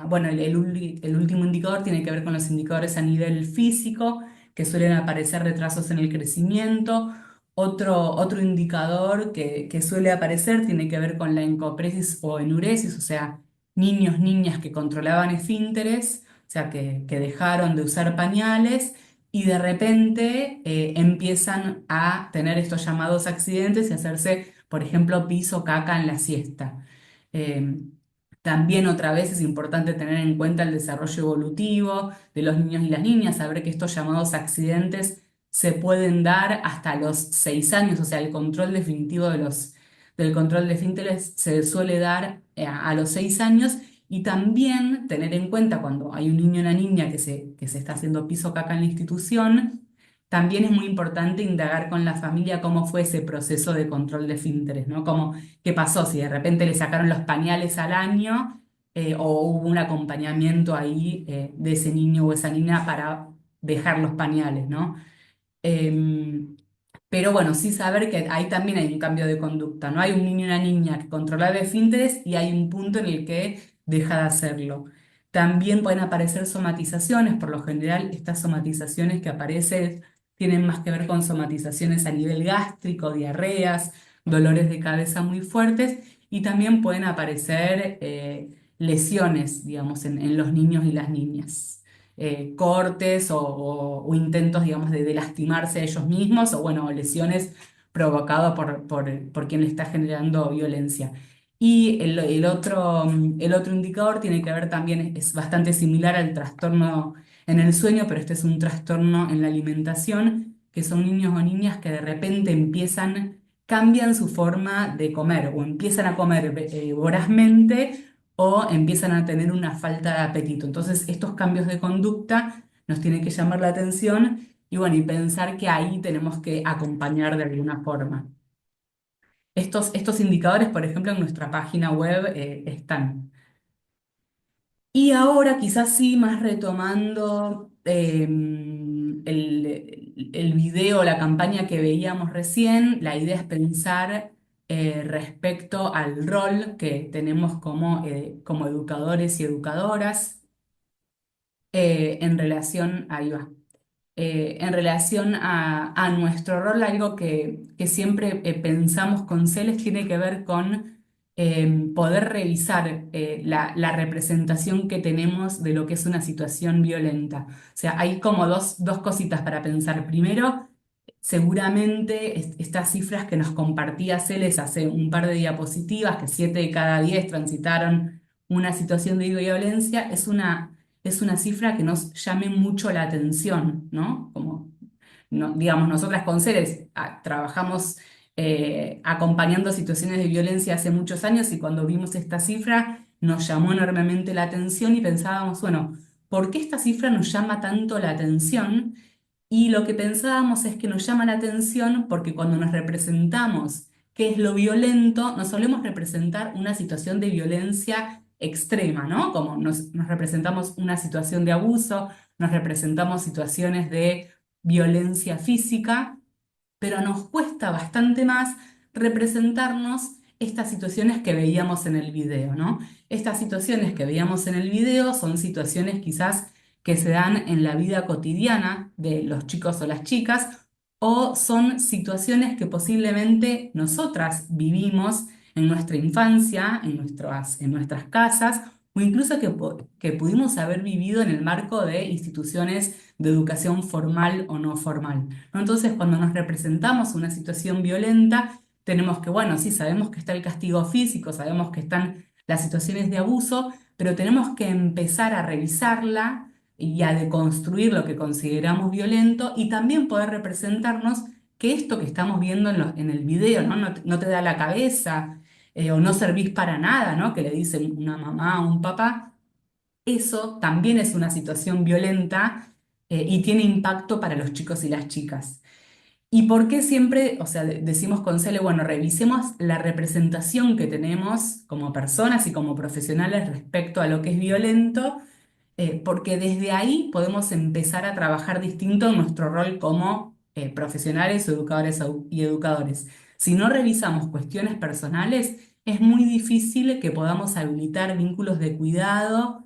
bueno, el último indicador tiene que ver con los indicadores a nivel físico, que suelen aparecer retrasos en el crecimiento. Otro indicador que suele aparecer tiene que ver con la encopresis o enuresis, o sea, niños, niñas que controlaban esfínteres, o sea, que dejaron de usar pañales y de repente empiezan a tener estos llamados accidentes y hacerse, por ejemplo, pis o caca en la siesta. Eh, También otra vez es importante tener en cuenta el desarrollo evolutivo de los niños y las niñas, saber que estos llamados accidentes se pueden dar hasta los 6 años, o sea, el control definitivo del control de esfínteres se suele dar a los 6 años. Y también tener en cuenta cuando hay un niño o una niña que se está haciendo piso caca en la institución, también es muy importante indagar con la familia cómo fue ese proceso de control de esfínteres, ¿no? ¿Qué pasó? Si de repente le sacaron los pañales al año, o hubo un acompañamiento ahí de ese niño o esa niña para dejar los pañales, ¿no? Em, pero bueno, sí saber que ahí también hay un cambio de conducta, ¿no? Hay un niño y una niña que controla el esfínteres y hay un punto en el que deja de hacerlo. También pueden aparecer somatizaciones, por lo general estas somatizaciones que aparecen tienen más que ver con somatizaciones a nivel gástrico, diarreas, dolores de cabeza muy fuertes, y también pueden aparecer lesiones, digamos, en los niños y las niñas, cortes o intentos, digamos, de lastimarse a ellos mismos, o bueno, lesiones provocadas por quien le está generando violencia. Y el otro indicador tiene que ver también, es bastante similar al trastorno en el sueño, pero este es un trastorno en la alimentación, que son niños o niñas que de repente cambian su forma de comer, o empiezan a comer vorazmente, o empiezan a tener una falta de apetito. Entonces, estos cambios de conducta nos tienen que llamar la atención y bueno, y pensar que ahí tenemos que acompañar de alguna forma. Estos indicadores, por ejemplo, en nuestra página web están. Y ahora quizás sí, más retomando el video, la campaña que veíamos recién, la idea es pensar respecto al rol que tenemos como educadores y educadoras en relación, ahí va, en relación a nuestro rol. Algo que siempre pensamos con Celes tiene que ver con poder revisar la representación que tenemos de lo que es una situación violenta. O sea, hay como dos cositas para pensar. Primero, seguramente estas cifras que nos compartía Celes hace un par de diapositivas, que 7 de cada 10 transitaron una situación de violencia, es una cifra que nos llame mucho la atención, ¿no? Como, digamos, nosotras con Celes trabajamos acompañando situaciones de violencia hace muchos años, y cuando vimos esta cifra nos llamó enormemente la atención y pensábamos, bueno, ¿por qué esta cifra nos llama tanto la atención? Y lo que pensábamos es que nos llama la atención porque cuando nos representamos qué es lo violento, nos solemos representar una situación de violencia extrema, ¿no? Como nos representamos una situación de abuso, nos representamos situaciones de violencia física, pero nos cuesta bastante más representarnos estas situaciones que veíamos en el video, ¿no? Estas situaciones que veíamos en el video son situaciones quizás que se dan en la vida cotidiana de los chicos o las chicas, o son situaciones que posiblemente nosotras vivimos en nuestra infancia, en nuestras casas, o incluso que pudimos haber vivido en el marco de instituciones de educación formal o no formal, ¿no? Entonces, cuando nos representamos una situación violenta, tenemos que, bueno, sí, sabemos que está el castigo físico, sabemos que están las situaciones de abuso, pero tenemos que empezar a revisarla y a deconstruir lo que consideramos violento, y también poder representarnos que esto que estamos viendo en el video, ¿no? No te da la cabeza, o no servís para nada, ¿no? Que le dicen una mamá o un papá. Eso también es una situación violenta, y tiene impacto para los chicos y las chicas. ¿Y por qué siempre, o sea, decimos con Cele, bueno, revisemos la representación que tenemos como personas y como profesionales respecto a lo que es violento? Porque desde ahí podemos empezar a trabajar distinto en nuestro rol como profesionales, educadores y educadores. Si no revisamos cuestiones personales, es muy difícil que podamos habilitar vínculos de cuidado,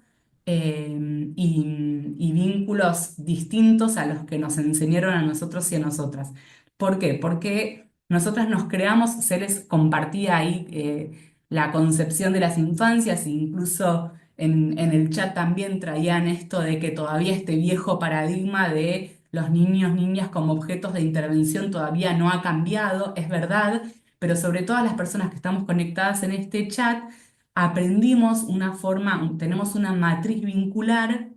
y vínculos distintos a los que nos enseñaron a nosotros y a nosotras. ¿Por qué? Porque nosotras nos creamos, Celes compartía ahí la concepción de las infancias, e incluso en el chat también traían esto de que todavía este viejo paradigma de los niños, niñas como objetos de intervención todavía no ha cambiado, es verdad, pero sobre todo las personas que estamos conectadas en este chat, tenemos una matriz vincular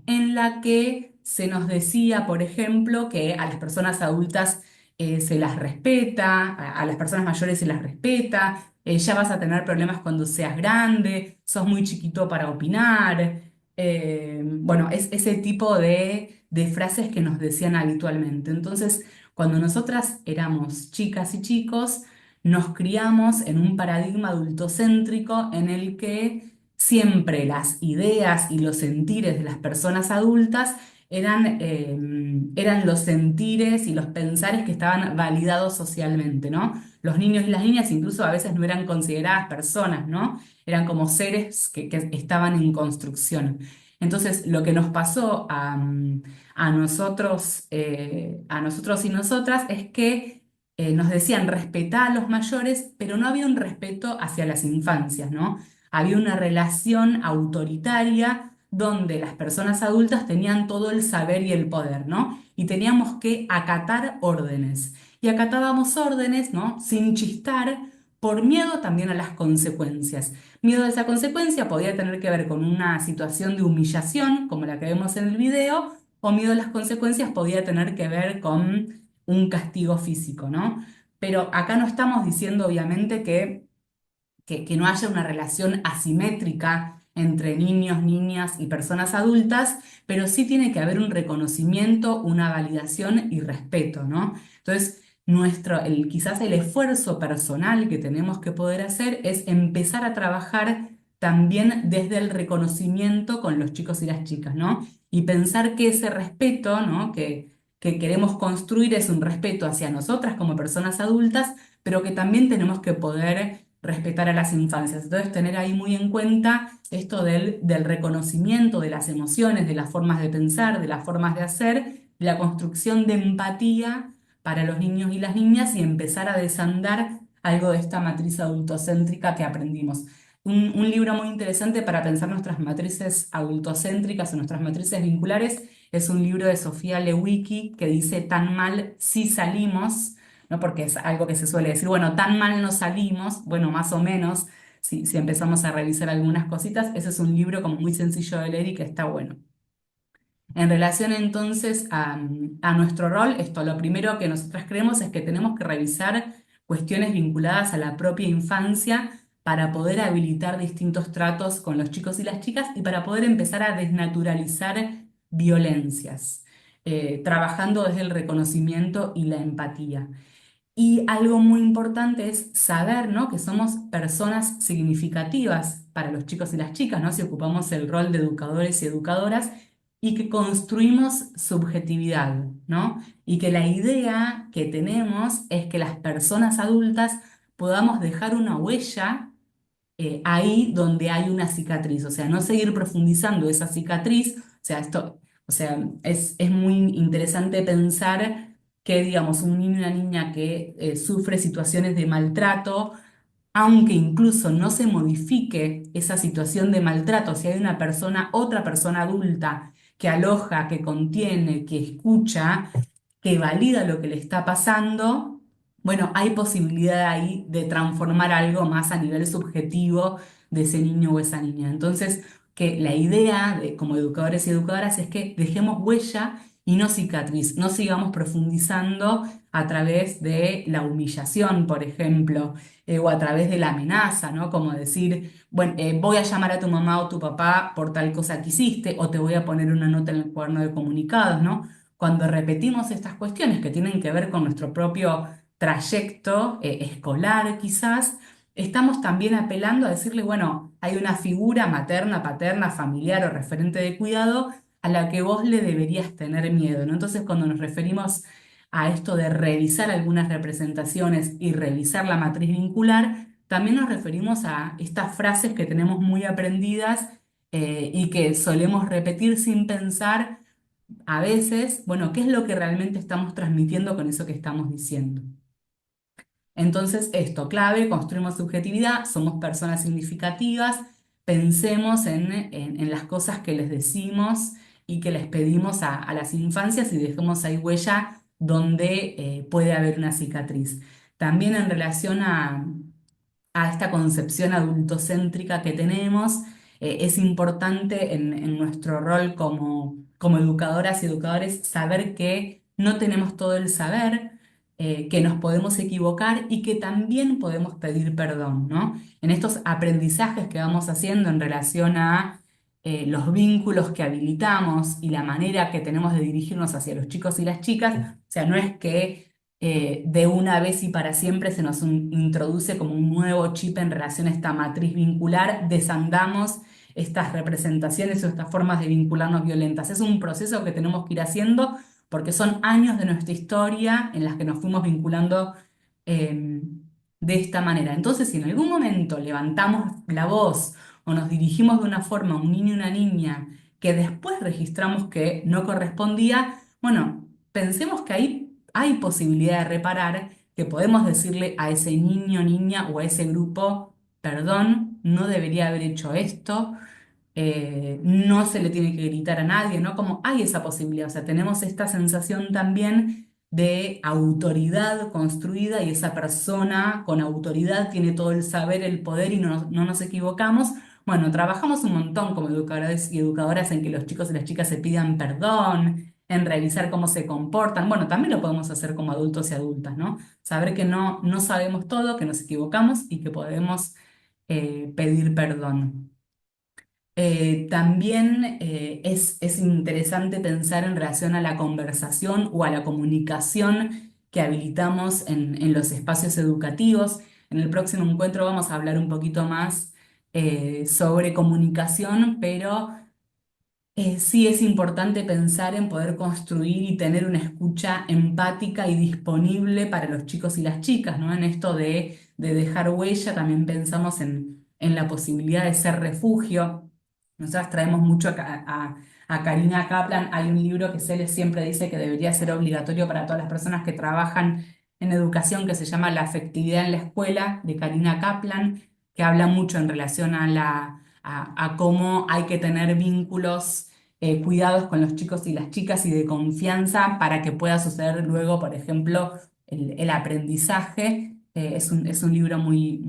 en la que se nos decía, por ejemplo, que a las personas adultas se las respeta, a las personas mayores se las respeta, ya vas a tener problemas cuando seas grande, sos muy chiquito para opinar. Bueno, es ese tipo de frases que nos decían habitualmente. Entonces, cuando nosotras éramos chicas y chicos, nos criamos en un paradigma adultocéntrico en el que siempre las ideas y los sentires de las personas adultas eran los sentires y los pensares que estaban validados socialmente, ¿no? Los niños y las niñas incluso a veces no eran consideradas personas, ¿no? Eran como seres que estaban en construcción. Entonces, lo que nos pasó a nosotros y nosotras es que nos decían respetar a los mayores, pero no había un respeto hacia las infancias, ¿no? Había una relación autoritaria donde las personas adultas tenían todo el saber y el poder, ¿no? Y teníamos que acatar órdenes. Y acatábamos órdenes, ¿no? Sin chistar, por miedo también a las consecuencias. Miedo a esa consecuencia podía tener que ver con una situación de humillación, como la que vemos en el video, o miedo a las consecuencias podía tener que ver con un castigo físico, ¿no? Pero acá no estamos diciendo, obviamente, que no haya una relación asimétrica entre niños, niñas y personas adultas, pero sí tiene que haber un reconocimiento, una validación y respeto, ¿no? Entonces, quizás el esfuerzo personal que tenemos que poder hacer es empezar a trabajar también desde el reconocimiento con los chicos y las chicas, ¿no? Y pensar que ese respeto, ¿no? que queremos construir es un respeto hacia nosotras como personas adultas, pero que también tenemos que poder respetar a las infancias. Entonces, tener ahí muy en cuenta esto del reconocimiento de las emociones, de las formas de pensar, de las formas de hacer, la construcción de empatía para los niños y las niñas y empezar a desandar algo de esta matriz adultocéntrica que aprendimos. Un libro muy interesante para pensar nuestras matrices adultocéntricas o nuestras matrices vinculares es un libro de Sofía Lewicki que dice Tan mal si salimos, ¿no? Porque es algo que se suele decir, bueno, tan mal no salimos, bueno, más o menos, si empezamos a revisar algunas cositas, ese es un libro como muy sencillo de leer y que está bueno. En relación entonces a nuestro rol, esto lo primero que nosotras creemos es que tenemos que revisar cuestiones vinculadas a la propia infancia para poder habilitar distintos tratos con los chicos y las chicas y para poder empezar a desnaturalizar violencias, trabajando desde el reconocimiento y la empatía. Y algo muy importante es saber, ¿no? que somos personas significativas para los chicos y las chicas, ¿no? Si ocupamos el rol de educadores y educadoras y que construimos subjetividad, ¿no? Y que la idea que tenemos es que las personas adultas podamos dejar una huella ahí donde hay una cicatriz, o sea, no seguir profundizando esa cicatriz, o sea, es muy interesante pensar que, digamos, un niño y una niña que sufre situaciones de maltrato, aunque incluso no se modifique esa situación de maltrato, si hay una persona, otra persona adulta que aloja, que contiene, que escucha, que valida lo que le está pasando, bueno, hay posibilidad ahí de transformar algo más a nivel subjetivo de ese niño o esa niña. Entonces, que la idea como educadores y educadoras es que dejemos huella y no cicatriz, no sigamos profundizando a través de la humillación, por ejemplo, o a través de la amenaza, ¿no? Como decir, bueno, voy a llamar a tu mamá o tu papá por tal cosa que hiciste, o te voy a poner una nota en el cuaderno de comunicados, ¿no? Cuando repetimos estas cuestiones que tienen que ver con nuestro propio trayecto escolar, quizás, estamos también apelando a decirle, bueno, hay una figura materna, paterna, familiar o referente de cuidado a la que vos le deberías tener miedo, ¿no? Entonces, cuando nos referimos a esto de revisar algunas representaciones y revisar la matriz vincular, también nos referimos a estas frases que tenemos muy aprendidas y que solemos repetir sin pensar a veces, bueno, ¿qué es lo que realmente estamos transmitiendo con eso que estamos diciendo? Entonces, esto, clave, construimos subjetividad, somos personas significativas, pensemos en las cosas que les decimos y que les pedimos a las infancias y dejemos ahí huella donde puede haber una cicatriz. También en relación a esta concepción adultocéntrica que tenemos, Es importante en nuestro rol como educadoras y educadores saber que no tenemos todo el saber, que nos podemos equivocar y que también podemos pedir perdón, ¿no? En estos aprendizajes que vamos haciendo en relación a los vínculos que habilitamos y la manera que tenemos de dirigirnos hacia los chicos y las chicas, o sea, no es que de una vez y para siempre se nos introduce como un nuevo chip en relación a esta matriz vincular, desandamos estas representaciones o estas formas de vincularnos violentas. Es un proceso que tenemos que ir haciendo porque son años de nuestra historia en las que nos fuimos vinculando eh, de esta manera. Entonces, si en algún momento levantamos la voz o nos dirigimos de una forma a un niño y una niña que después registramos que no correspondía, bueno, pensemos que ahí hay posibilidad de reparar, que podemos decirle a ese niño, niña o a ese grupo, perdón, no debería haber hecho esto, no se le tiene que gritar a nadie, ¿no? Como hay esa posibilidad, o sea, tenemos esta sensación también de autoridad construida y esa persona con autoridad tiene todo el saber, el poder y no nos equivocamos. Bueno, trabajamos un montón como educadores y educadoras en que los chicos y las chicas se pidan perdón, en revisar cómo se comportan. Bueno, también lo podemos hacer como adultos y adultas, ¿no? Saber que no sabemos todo, que nos equivocamos y que podemos pedir perdón. También es interesante pensar en relación a la conversación o a la comunicación que habilitamos en los espacios educativos. En el próximo encuentro vamos a hablar un poquito más sobre comunicación, pero sí es importante pensar en poder construir y tener una escucha empática y disponible para los chicos y las chicas, ¿no? En esto de dejar huella, también pensamos en la posibilidad de ser refugio. Nosotras traemos mucho a Karina Kaplan. Hay un libro que Cele siempre dice que debería ser obligatorio para todas las personas que trabajan en educación, que se llama La afectividad en la escuela, de Karina Kaplan, que habla mucho en relación a cómo hay que tener vínculos cuidados con los chicos y las chicas y de confianza para que pueda suceder luego, por ejemplo, el aprendizaje. Es un libro muy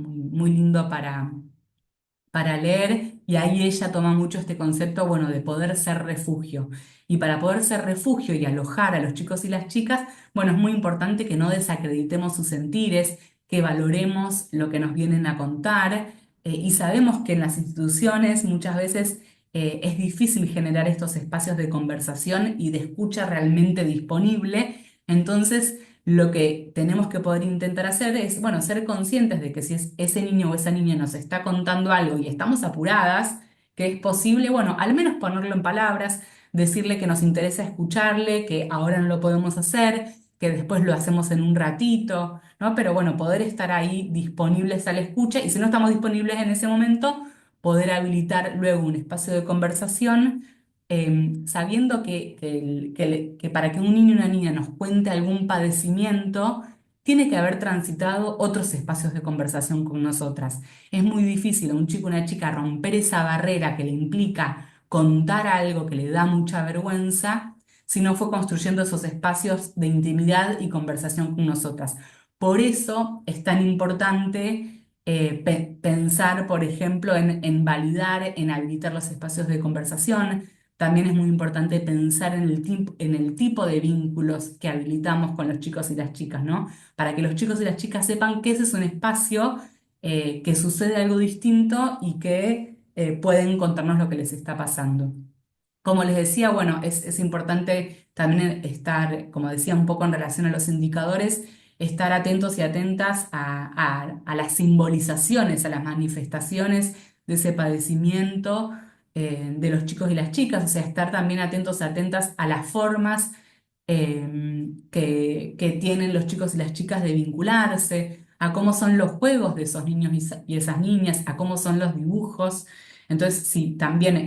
lindo para leer y ahí ella toma mucho este concepto, bueno, de poder ser refugio. Y para poder ser refugio y alojar a los chicos y las chicas, bueno, es muy importante que no desacreditemos sus sentires, que valoremos lo que nos vienen a contar. Y sabemos que en las instituciones muchas veces es difícil generar estos espacios de conversación y de escucha realmente disponible. Entonces, lo que tenemos que poder intentar hacer es, bueno, ser conscientes de que si ese niño o esa niña nos está contando algo y estamos apuradas, que es posible, bueno, al menos ponerlo en palabras, decirle que nos interesa escucharle, que ahora no lo podemos hacer, que después lo hacemos en un ratito, ¿no? Pero bueno, poder estar ahí disponibles a la escucha y si no estamos disponibles en ese momento, poder habilitar luego un espacio de conversación sabiendo que para que un niño o una niña nos cuente algún padecimiento, tiene que haber transitado otros espacios de conversación con nosotras. Es muy difícil a un chico o una chica romper esa barrera que le implica contar algo que le da mucha vergüenza si no fue construyendo esos espacios de intimidad y conversación con nosotras. Por eso es tan importante pensar, por ejemplo, en validar, en habilitar los espacios de conversación. También es muy importante pensar en el tipo de vínculos que habilitamos con los chicos y las chicas, ¿no? Para que los chicos y las chicas sepan que ese es un espacio que sucede algo distinto y que pueden contarnos lo que les está pasando. Como les decía, bueno, es importante también estar, como decía, un poco en relación a los indicadores, estar atentos y atentas a las simbolizaciones, a las manifestaciones de ese padecimiento de los chicos y las chicas, o sea, estar también atentos, atentas a las formas que tienen los chicos y las chicas de vincularse, a cómo son los juegos de esos niños y esas niñas, a cómo son los dibujos. Entonces, sí, también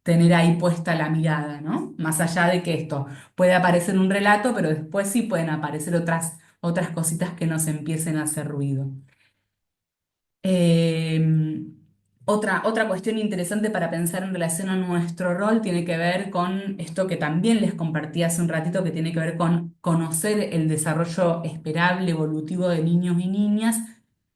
tener ahí puesta la mirada, ¿no? Más allá de que esto puede aparecer en un relato, pero después sí pueden aparecer otras cositas que nos empiecen a hacer ruido. Eh, otra cuestión interesante para pensar en relación a nuestro rol tiene que ver con esto que también les compartí hace un ratito, que tiene que ver con conocer el desarrollo esperable, evolutivo de niños y niñas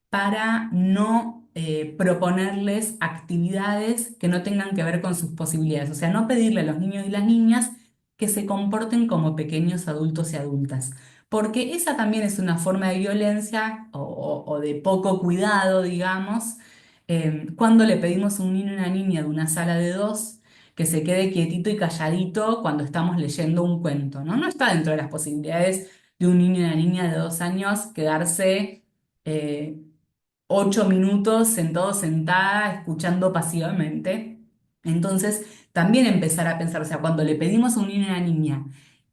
para no proponerles actividades que no tengan que ver con sus posibilidades. O sea, no pedirle a los niños y las niñas que se comporten como pequeños adultos y adultas. Porque esa también es una forma de violencia o de poco cuidado, digamos, cuando le pedimos a un niño y una niña de una sala de dos que se quede quietito y calladito cuando estamos leyendo un cuento, ¿no? No está dentro de las posibilidades de un niño y una niña de 2 años quedarse 8 minutos sentado, sentada, escuchando pasivamente. Entonces, también empezar a pensar, o sea, cuando le pedimos a un niño y una niña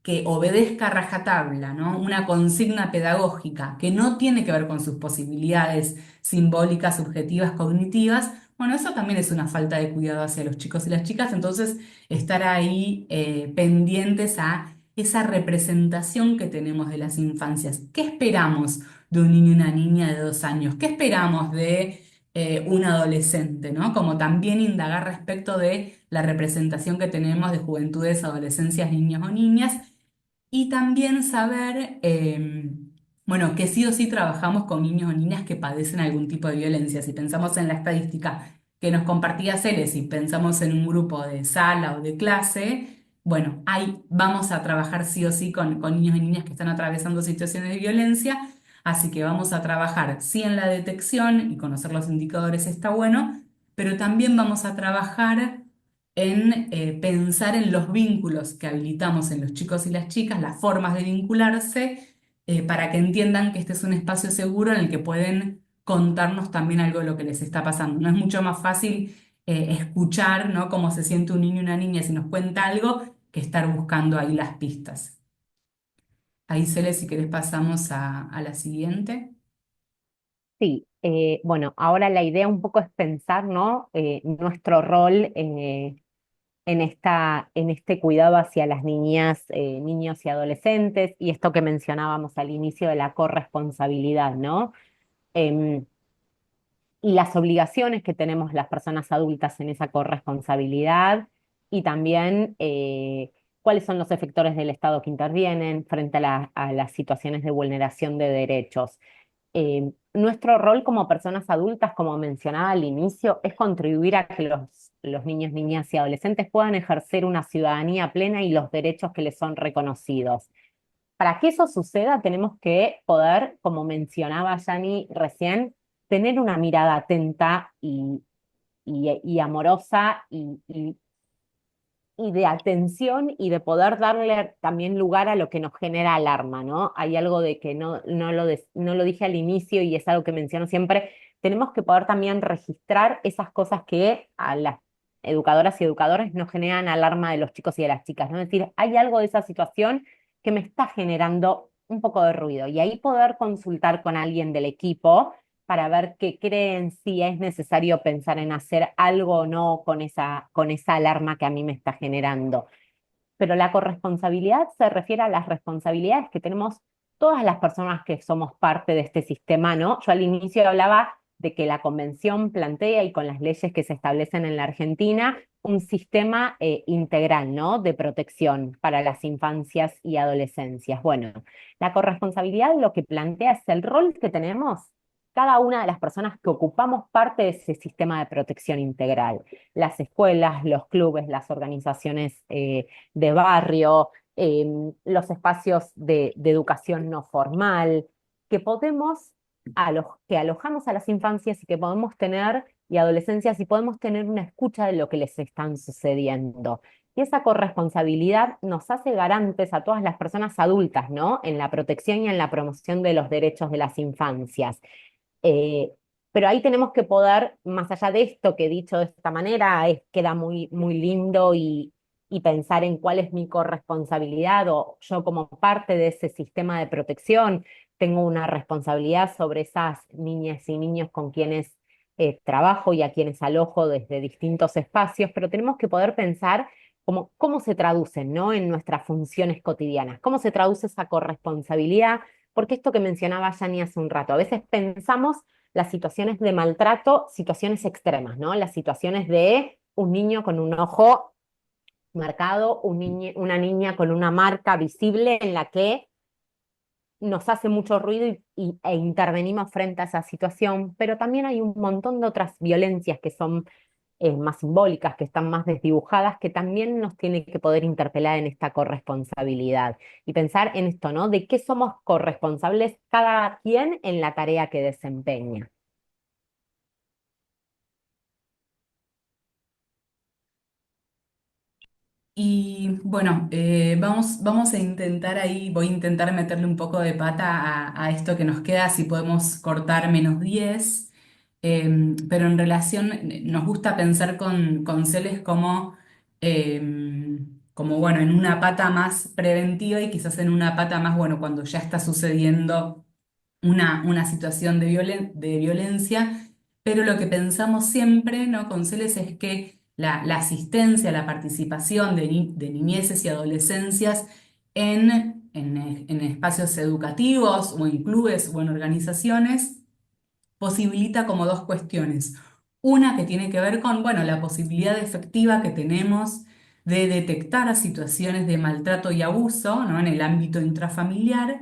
que obedezca a rajatabla, ¿no? Una consigna pedagógica que no tiene que ver con sus posibilidades simbólicas, subjetivas, cognitivas, bueno, eso también es una falta de cuidado hacia los chicos y las chicas, entonces estar ahí pendientes a esa representación que tenemos de las infancias. ¿Qué esperamos de un niño y una niña de 2 años? ¿Qué esperamos de un adolescente, ¿no? Como también indagar respecto de la representación que tenemos de juventudes, adolescencias, niños o niñas, y también saber, bueno, que sí o sí trabajamos con niños o niñas que padecen algún tipo de violencia. Si pensamos en la estadística que nos compartía Cele, si pensamos en un grupo de sala o de clase, bueno, ahí vamos a trabajar sí o sí con niños y niñas que están atravesando situaciones de violencia. Así que vamos a trabajar sí en la detección y conocer los indicadores está bueno, pero también vamos a trabajar en pensar en los vínculos que habilitamos en los chicos y las chicas, las formas de vincularse, para que entiendan que este es un espacio seguro en el que pueden contarnos también algo de lo que les está pasando. No es mucho más fácil escuchar, ¿no? Cómo se siente un niño y una niña si nos cuenta algo que estar buscando ahí las pistas. Ahí, Cele, si querés pasamos a la siguiente. Sí, bueno, ahora la idea un poco es pensar, ¿no? Nuestro rol en este cuidado hacia las niñas, niños y adolescentes, y esto que mencionábamos al inicio de la corresponsabilidad, ¿no? Em, y las obligaciones que tenemos las personas adultas en esa corresponsabilidad, y también cuáles son los efectores del Estado que intervienen frente a las situaciones de vulneración de derechos. Nuestro rol como personas adultas, como mencionaba al inicio, es contribuir a que los niños, niñas y adolescentes puedan ejercer una ciudadanía plena y los derechos que les son reconocidos. Para que eso suceda, tenemos que poder, como mencionaba Yani recién, tener una mirada atenta y amorosa y de atención y de poder darle también lugar a lo que nos genera alarma, ¿no? Hay algo de que no lo dije al inicio y es algo que menciono siempre, tenemos que poder también registrar esas cosas que a las educadoras y educadores nos generan alarma de los chicos y de las chicas, ¿no? Es decir, hay algo de esa situación que me está generando un poco de ruido y ahí poder consultar con alguien del equipo para ver qué creen, si es necesario pensar en hacer algo o no con esa alarma que a mí me está generando. Pero la corresponsabilidad se refiere a las responsabilidades que tenemos todas las personas que somos parte de este sistema, ¿no? Yo al inicio hablaba de que la convención plantea, y con las leyes que se establecen en la Argentina, un sistema integral, ¿no? De protección para las infancias y adolescencias. Bueno, la corresponsabilidad lo que plantea es el rol que tenemos cada una de las personas que ocupamos parte de ese sistema de protección integral. Las escuelas, los clubes, las organizaciones de barrio, los espacios de educación no formal, que podemos, que alojamos a las infancias y que podemos tener, y adolescencias, y podemos tener una escucha de lo que les están sucediendo. Y esa corresponsabilidad nos hace garantes a todas las personas adultas, ¿no? En la protección y en la promoción de los derechos de las infancias. Eh, pero ahí tenemos que poder, más allá de esto que he dicho de esta manera, queda muy, muy lindo y pensar en cuál es mi corresponsabilidad o yo como parte de ese sistema de protección tengo una responsabilidad sobre esas niñas y niños con quienes trabajo y a quienes alojo desde distintos espacios, pero tenemos que poder pensar cómo se traducen, ¿no? En nuestras funciones cotidianas, cómo se traduce esa corresponsabilidad, porque esto que mencionaba Yani hace un rato, a veces pensamos las situaciones de maltrato, situaciones extremas, ¿no? Las situaciones de un niño con un ojo marcado, una niña con una marca visible en la que nos hace mucho ruido e intervenimos frente a esa situación, pero también hay un montón de otras violencias que son más simbólicas, que están más desdibujadas, que también nos tiene que poder interpelar en esta corresponsabilidad y pensar en esto, ¿no? De qué somos corresponsables cada quien en la tarea que desempeña. Y bueno, vamos a intentar ahí, voy a intentar meterle un poco de pata a esto que nos queda, si podemos cortar -10, pero en relación, nos gusta pensar con Celes como, bueno, en una pata más preventiva y quizás en una pata más, bueno, cuando ya está sucediendo una situación de violencia, pero lo que pensamos siempre, ¿no? Con Celes es que la asistencia, la participación de niñeces y adolescencias en espacios educativos o en clubes o en organizaciones posibilita como dos cuestiones. Una que tiene que ver con, bueno, la posibilidad efectiva que tenemos de detectar situaciones de maltrato y abuso, ¿no? En el ámbito intrafamiliar,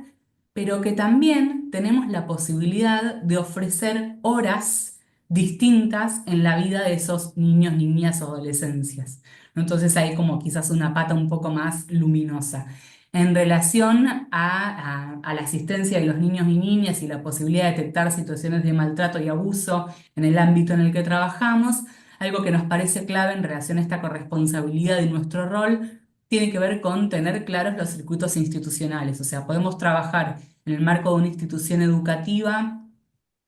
pero que también tenemos la posibilidad de ofrecer horas distintas en la vida de esos niños, niñas o adolescencias, ¿no? Entonces hay como quizás una pata un poco más luminosa. En relación a la asistencia de los niños y niñas y la posibilidad de detectar situaciones de maltrato y abuso en el ámbito en el que trabajamos, algo que nos parece clave en relación a esta corresponsabilidad de nuestro rol tiene que ver con tener claros los circuitos institucionales. O sea, podemos trabajar en el marco de una institución educativa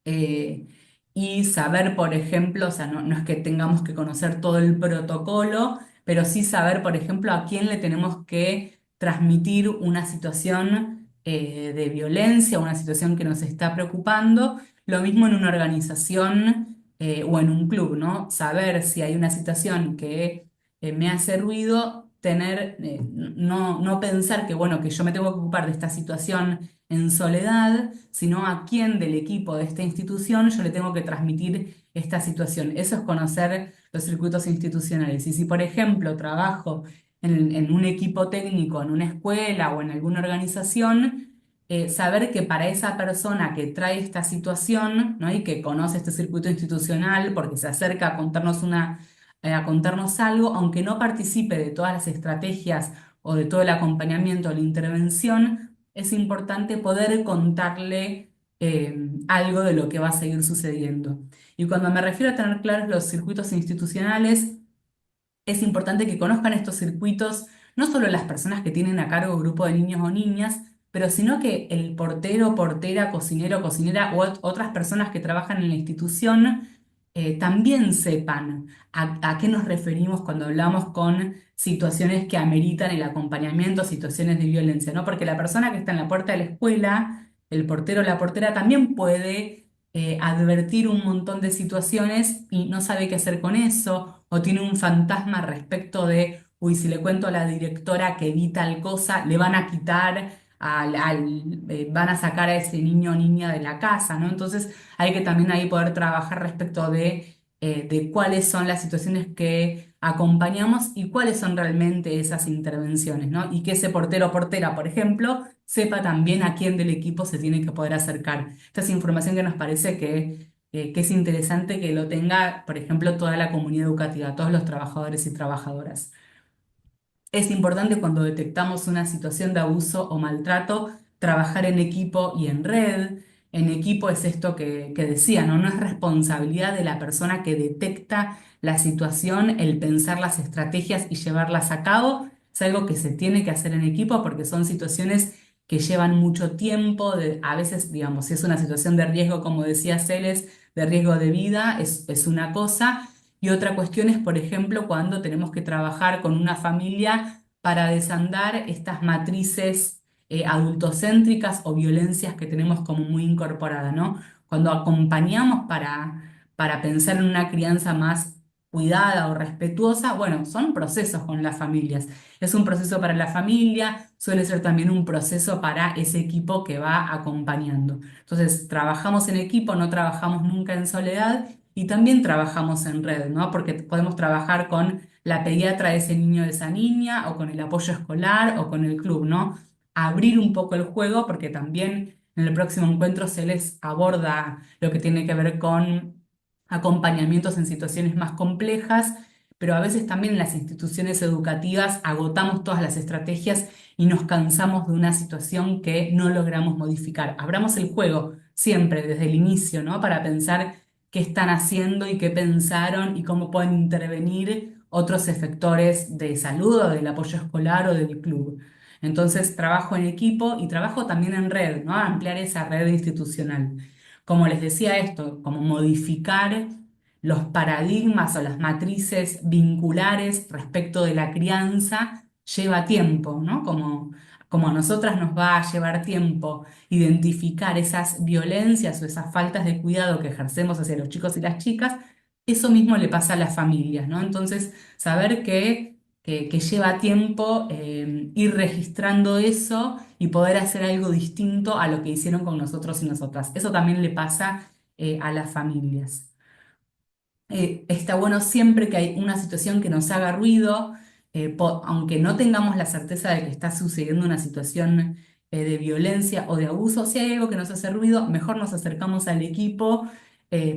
eh, y saber, por ejemplo, o sea, no es que tengamos que conocer todo el protocolo, pero sí saber, por ejemplo, a quién le tenemos que transmitir una situación de violencia, una situación que nos está preocupando. Lo mismo en una organización o en un club, ¿no? Saber si hay una situación que me hace ruido, no pensar que, bueno, que yo me tengo que ocupar de esta situación en soledad, sino a quién del equipo de esta institución yo le tengo que transmitir esta situación. Eso es conocer los circuitos institucionales. Y si, por ejemplo, trabajo en un equipo técnico, en una escuela o en alguna organización, saber que para esa persona que trae esta situación, ¿no? Y que conoce este circuito institucional porque se acerca a a contarnos algo, aunque no participe de todas las estrategias o de todo el acompañamiento o la intervención, es importante poder contarle algo de lo que va a seguir sucediendo. Y cuando me refiero a tener claros los circuitos institucionales, es importante que conozcan estos circuitos no solo las personas que tienen a cargo grupo de niños o niñas, pero sino que el portero, portera, cocinero, cocinera o otras personas que trabajan en la institución también sepan a qué nos referimos cuando hablamos con situaciones que ameritan el acompañamiento, situaciones de violencia, ¿no? Porque la persona que está en la puerta de la escuela, el portero o la portera, también puede advertir un montón de situaciones y no sabe qué hacer con eso, o tiene un fantasma respecto de, uy, si le cuento a la directora que vi tal cosa, le van a quitar, van a sacar a ese niño o niña de la casa, ¿no? Entonces hay que también ahí poder trabajar respecto de cuáles son las situaciones que acompañamos y cuáles son realmente esas intervenciones, ¿no? Y que ese portero o portera, por ejemplo, sepa también a quién del equipo se tiene que poder acercar. Esta es información que nos parece que es interesante que lo tenga, por ejemplo, toda la comunidad educativa, todos los trabajadores y trabajadoras. Es importante cuando detectamos una situación de abuso o maltrato, trabajar en equipo y en red. En equipo es esto que decía, ¿no? No es responsabilidad de la persona que detecta la situación el pensar las estrategias y llevarlas a cabo. Es algo que se tiene que hacer en equipo porque son situaciones que llevan mucho tiempo. A veces, digamos, si es una situación de riesgo, como decía Celes, de riesgo de vida, es una cosa. Y otra cuestión es, por ejemplo, cuando tenemos que trabajar con una familia para desandar estas matrices adultocéntricas o violencias que tenemos como muy incorporadas, ¿no? Cuando acompañamos para pensar en una crianza más cuidada o respetuosa, bueno, son procesos con las familias. Es un proceso para la familia, suele ser también un proceso para ese equipo que va acompañando. Entonces, trabajamos en equipo, no trabajamos nunca en soledad y también trabajamos en red, ¿no? Porque podemos trabajar con la pediatra de ese niño o de esa niña, o con el apoyo escolar, o con el club, ¿no? abrir un poco el juego, porque también en el próximo encuentro se les aborda lo que tiene que ver con acompañamientos en situaciones más complejas, pero a veces también en las instituciones educativas agotamos todas las estrategias y nos cansamos de una situación que no logramos modificar. Abramos el juego siempre desde el inicio, ¿no? Para pensar qué están haciendo y qué pensaron y cómo pueden intervenir otros efectores de salud o del apoyo escolar o del club. Entonces, trabajo en equipo y trabajo también en red, ¿no? Ampliar esa red institucional. Como les decía esto, como modificar los paradigmas o las matrices vinculares respecto de la crianza lleva tiempo, ¿no? Como a nosotras nos va a llevar tiempo identificar esas violencias o esas faltas de cuidado que ejercemos hacia los chicos y las chicas, eso mismo le pasa a las familias, ¿no? Entonces, saber que lleva tiempo ir registrando eso y poder hacer algo distinto a lo que hicieron con nosotros y nosotras. Eso también le pasa a las familias. Está bueno siempre que hay una situación que nos haga ruido, aunque no tengamos la certeza de que está sucediendo una situación de violencia o de abuso, si hay algo que nos hace ruido, mejor nos acercamos al equipo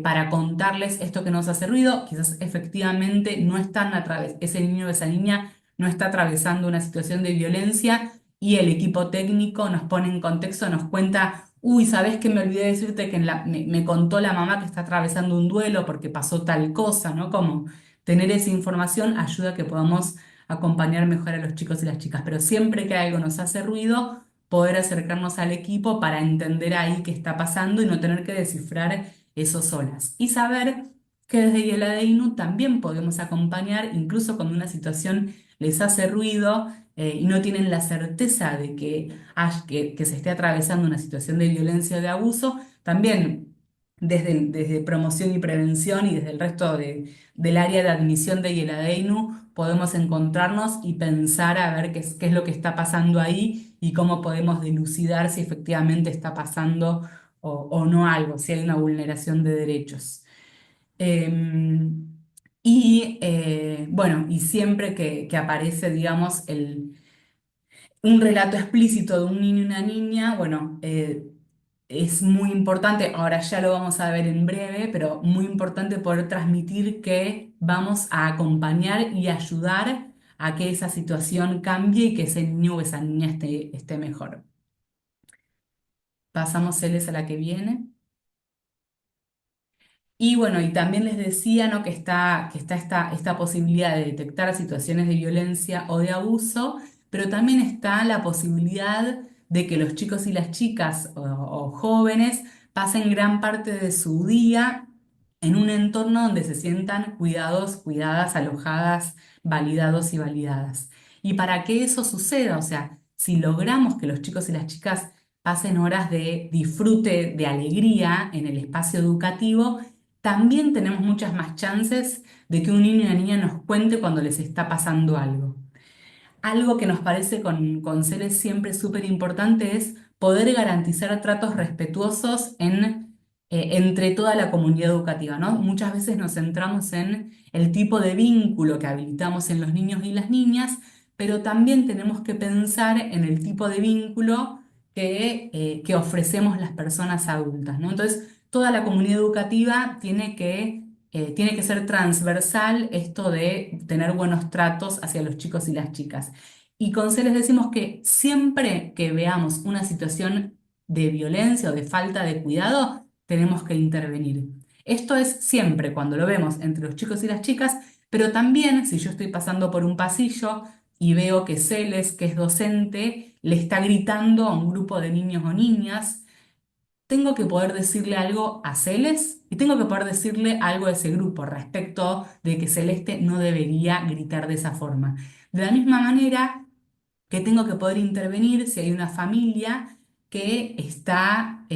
para contarles esto que nos hace ruido. Quizás efectivamente no están ese niño o esa niña no está atravesando una situación de violencia y el equipo técnico nos pone en contexto, nos cuenta, uy, ¿sabés que me olvidé decirte que me contó la mamá que está atravesando un duelo porque pasó tal cosa, ¿no? Como tener esa información ayuda a que podamos acompañar mejor a los chicos y las chicas, pero siempre que algo nos hace ruido, poder acercarnos al equipo para entender ahí qué está pasando y no tener que descifrar eso solas. Y saber que desde Yeladeinu también podemos acompañar, incluso cuando una situación les hace ruido y no tienen la certeza de que se esté atravesando una situación de violencia o de abuso, también desde promoción y prevención y desde el resto del área de admisión de Yeladeinu podemos encontrarnos y pensar a ver qué es lo que está pasando ahí y cómo podemos dilucidar si efectivamente está pasando o no algo, si hay una vulneración de derechos. Bueno, y siempre que aparece, digamos, un relato explícito de un niño y una niña, bueno, es muy importante, ahora ya lo vamos a ver en breve, pero muy importante poder transmitir que vamos a acompañar y ayudar a que esa situación cambie y que ese niño o esa niña esté mejor. Pasamos, Celes, a la que viene. Y bueno, y también les decía, ¿no? que está esta posibilidad de detectar situaciones de violencia o de abuso, pero también está la posibilidad de que los chicos y las chicas o jóvenes pasen gran parte de su día en un entorno donde se sientan cuidados, cuidadas, alojadas, validados y validadas. Y para que eso suceda, o sea, si logramos que los chicos y las chicas pasen horas de disfrute, de alegría en el espacio educativo, también tenemos muchas más chances de que un niño y una niña nos cuente cuando les está pasando algo. Algo que nos parece con Celes siempre súper importante es poder garantizar tratos respetuosos entre toda la comunidad educativa, ¿no? Muchas veces nos centramos en el tipo de vínculo que habilitamos en los niños y las niñas, pero también tenemos que pensar en el tipo de vínculo que ofrecemos las personas adultas, ¿no? Entonces, toda la comunidad educativa tiene que ser transversal esto de tener buenos tratos hacia los chicos y las chicas. Y con C les decimos que siempre que veamos una situación de violencia o de falta de cuidado, tenemos que intervenir. Esto es siempre cuando lo vemos entre los chicos y las chicas, pero también si yo estoy pasando por un pasillo y veo que Celes, que es docente, le está gritando a un grupo de niños o niñas, tengo que poder decirle algo a Celes y tengo que poder decirle algo a ese grupo respecto de que Celeste no debería gritar de esa forma. De la misma manera que tengo que poder intervenir si hay una familia que está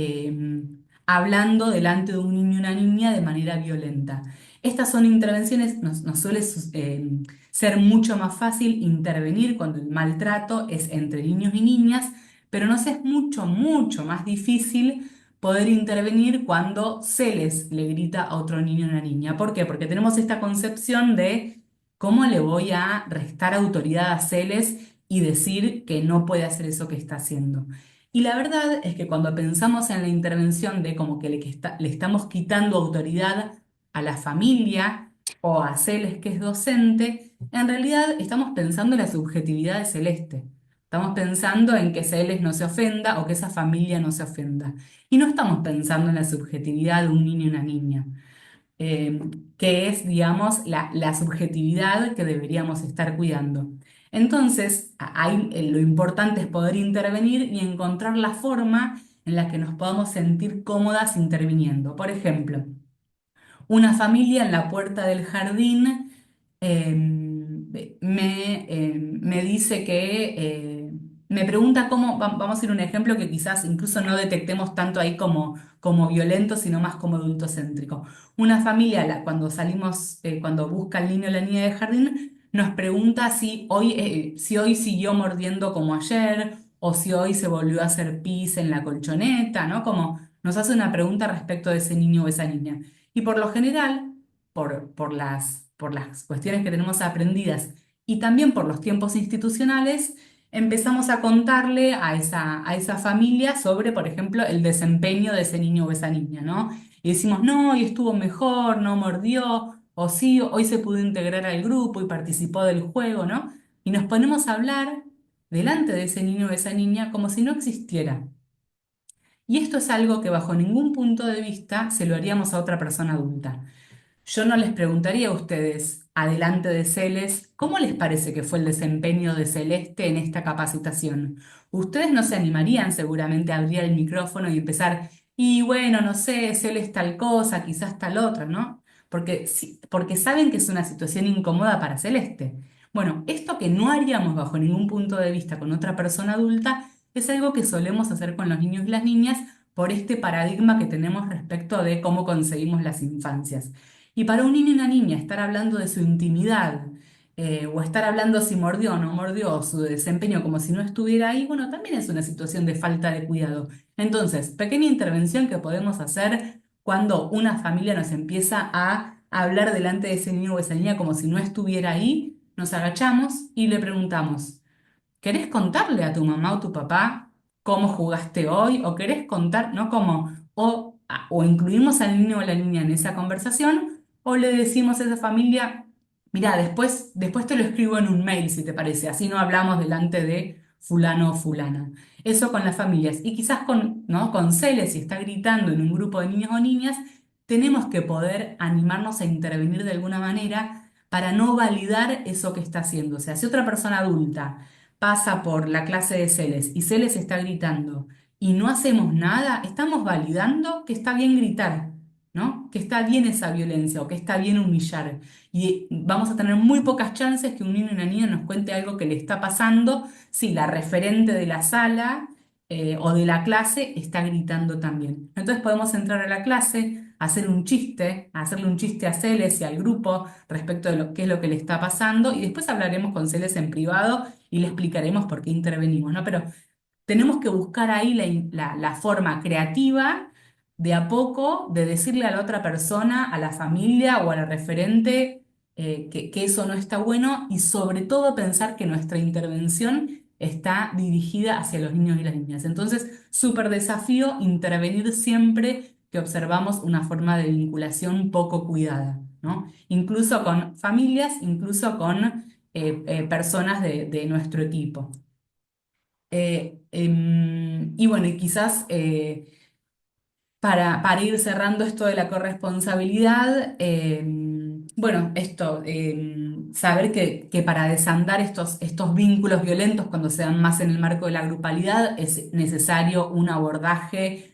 hablando delante de un niño y una niña de manera violenta. Estas son intervenciones, nos suele ser mucho más fácil intervenir cuando el maltrato es entre niños y niñas, pero nos es mucho, mucho más difícil poder intervenir cuando Celes le grita a otro niño o una niña. ¿Por qué? Porque tenemos esta concepción de cómo le voy a restar autoridad a Celes y decir que no puede hacer eso que está haciendo. Y la verdad es que cuando pensamos en la intervención de como que le estamos quitando autoridad a la familia o a Celes, que es docente, en realidad estamos pensando en la subjetividad de Celeste. Estamos pensando en que Celes no se ofenda o que esa familia no se ofenda. Y no estamos pensando en la subjetividad de un niño y una niña, eh, que es, digamos, la subjetividad que deberíamos estar cuidando. Entonces, lo importante es poder intervenir y encontrar la forma en la que nos podamos sentir cómodas interviniendo. Por ejemplo, una familia en la puerta del jardín me dice me pregunta cómo, vamos a ir a un ejemplo que quizás incluso no detectemos tanto ahí como violento, sino más como adultocéntrico. Una familia, cuando salimos, cuando busca el niño o la niña de jardín, nos pregunta si hoy siguió mordiendo como ayer o si hoy se volvió a hacer pis en la colchoneta, ¿no? Como nos hace una pregunta respecto de ese niño o esa niña. Y por lo general, por las cuestiones que tenemos aprendidas y también por los tiempos institucionales, empezamos a contarle a esa familia sobre, por ejemplo, el desempeño de ese niño o esa niña, ¿no? Y decimos, no, hoy estuvo mejor, no mordió, o sí, hoy se pudo integrar al grupo y participó del juego, ¿no? Y nos ponemos a hablar delante de ese niño o esa niña como si no existiera. Y esto es algo que bajo ningún punto de vista se lo haríamos a otra persona adulta. Yo no les preguntaría a ustedes, adelante de Celes, ¿cómo les parece que fue el desempeño de Celeste en esta capacitación? Ustedes no se animarían seguramente a abrir el micrófono y empezar, y bueno, no sé, Celes tal cosa, quizás tal otra, ¿no? Porque saben que es una situación incómoda para Celeste. Bueno, esto que no haríamos bajo ningún punto de vista con otra persona adulta es algo que solemos hacer con los niños y las niñas por este paradigma que tenemos respecto de cómo concebimos las infancias. Y para un niño y una niña estar hablando de su intimidad, o estar hablando si mordió o no mordió, su desempeño como si no estuviera ahí, bueno, también es una situación de falta de cuidado. Entonces, pequeña intervención que podemos hacer cuando una familia nos empieza a hablar delante de ese niño o esa niña como si no estuviera ahí, nos agachamos y le preguntamos, ¿querés contarle a tu mamá o tu papá cómo jugaste hoy? ¿O querés contar, no cómo, o incluimos al niño o la niña en esa conversación, o le decimos a esa familia, mira, después te lo escribo en un mail si te parece, así no hablamos delante de fulano o fulana. Eso con las familias. Y quizás ¿no? con Cele, si está gritando en un grupo de niños o niñas, tenemos que poder animarnos a intervenir de alguna manera para no validar eso que está haciendo. O sea, si otra persona adulta pasa por la clase de Celes y Celes está gritando y no hacemos nada, estamos validando que está bien gritar, ¿no? Que está bien esa violencia o que está bien humillar. Y vamos a tener muy pocas chances que un niño y una niña nos cuente algo que le está pasando si la referente de la sala o de la clase está gritando también. Entonces podemos entrar a la clase, hacer un chiste, hacerle un chiste a Celes y al grupo respecto de qué es lo que le está pasando y después hablaremos con Celes en privado y le explicaremos por qué intervenimos, ¿no? Pero tenemos que buscar ahí la forma creativa de a poco de decirle a la otra persona, a la familia o a la referente que eso no está bueno y sobre todo pensar que nuestra intervención está dirigida hacia los niños y las niñas. Entonces, súper desafío intervenir siempre que observamos una forma de vinculación poco cuidada, ¿no? Incluso con familias, incluso con personas de nuestro equipo. Y bueno, y quizás para ir cerrando esto de la corresponsabilidad, bueno, saber que para desandar estos vínculos violentos cuando se dan más en el marco de la grupalidad es necesario un abordaje,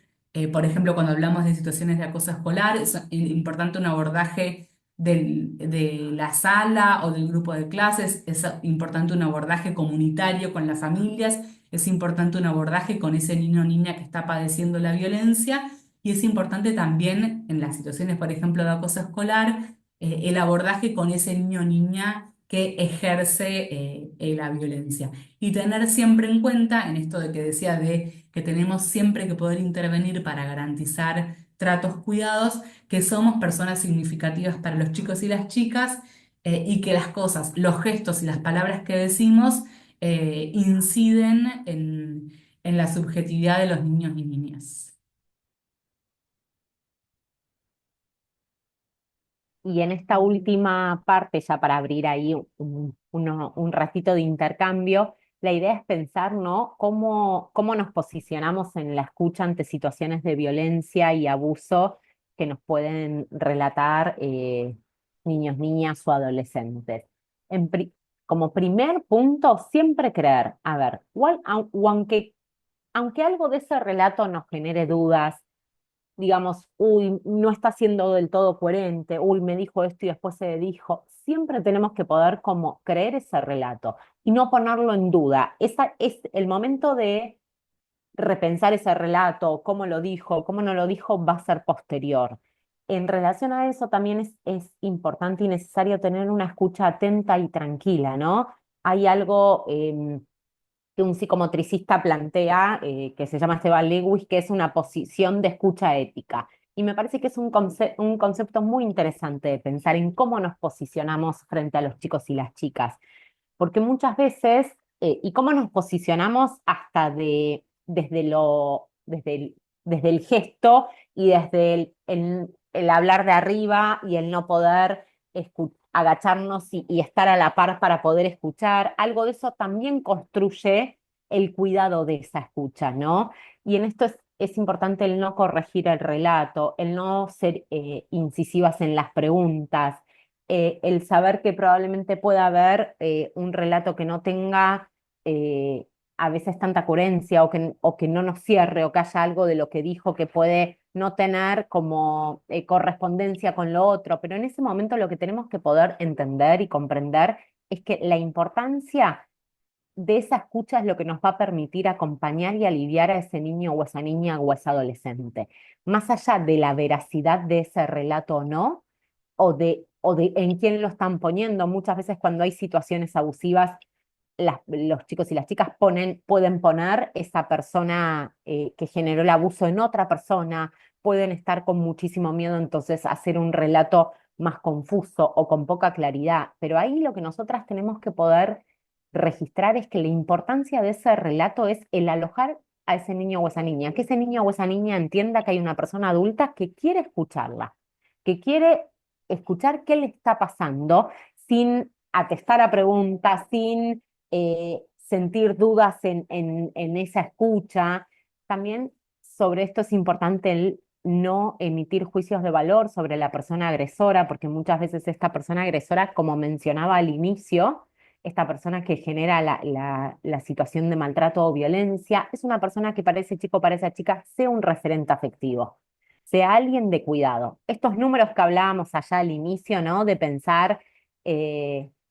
por ejemplo, cuando hablamos de situaciones de acoso escolar, es importante un abordaje de la sala o del grupo de clases, es importante un abordaje comunitario con las familias, es importante un abordaje con ese niño o niña que está padeciendo la violencia y es importante también en las situaciones, por ejemplo, de acoso escolar, el abordaje con ese niño o niña que ejerce la violencia. Y tener siempre en cuenta, en esto de que decía de que tenemos siempre que poder intervenir para garantizar tratos cuidados, que somos personas significativas para los chicos y las chicas y que las cosas, los gestos y las palabras que decimos inciden en la subjetividad de los niños y niñas. Y en esta última parte, ya para abrir ahí un ratito de intercambio, la idea es pensar, ¿no? Cómo nos posicionamos en la escucha ante situaciones de violencia y abuso que nos pueden relatar niños, niñas o adolescentes. Como primer punto, siempre creer, a ver, aunque algo de ese relato nos genere dudas, digamos, uy, no está siendo del todo coherente, uy, me dijo esto y después se dijo, siempre tenemos que poder como creer ese relato y no ponerlo en duda. Esa es el momento de repensar ese relato, cómo lo dijo, cómo no lo dijo, va a ser posterior. En relación a eso también es importante y necesario tener una escucha atenta y tranquila, ¿no? Hay algo que un psicomotricista plantea, que se llama Esteban Lewis, que es una posición de escucha ética. Y me parece que es un concepto muy interesante de pensar en cómo nos posicionamos frente a los chicos y las chicas. Porque muchas veces, y cómo nos posicionamos hasta desde el gesto y desde el hablar de arriba y el no poder agacharnos y estar a la par para poder escuchar. Algo de eso también construye el cuidado de esa escucha, ¿no? Y en esto es importante el no corregir el relato, el no ser incisivas en las preguntas, el saber que probablemente pueda haber un relato que no tenga a veces tanta coherencia o que no nos cierre o que haya algo de lo que dijo que puede no tener como correspondencia con lo otro, pero en ese momento lo que tenemos que poder entender y comprender es que la importancia de esa escucha es lo que nos va a permitir acompañar y aliviar a ese niño o esa niña o ese adolescente. Más allá de la veracidad de ese relato o no, o de en quién lo están poniendo. Muchas veces cuando hay situaciones abusivas, los chicos y las chicas pueden poner esa persona que generó el abuso en otra persona, pueden estar con muchísimo miedo, entonces hacer un relato más confuso o con poca claridad. Pero ahí lo que nosotras tenemos que poder registrar es que la importancia de ese relato es el alojar a ese niño o esa niña, que ese niño o esa niña entienda que hay una persona adulta que quiere escucharla, que quiere escuchar qué le está pasando sin atestar a preguntas, sin sentir dudas en esa escucha. También sobre esto es importante el no emitir juicios de valor sobre la persona agresora, porque muchas veces esta persona agresora, como mencionaba al inicio, esta persona que genera la situación de maltrato o violencia, es una persona que para ese chico, para esa chica, sea un referente afectivo, sea alguien de cuidado. Estos números que hablábamos allá al inicio, ¿no? De pensar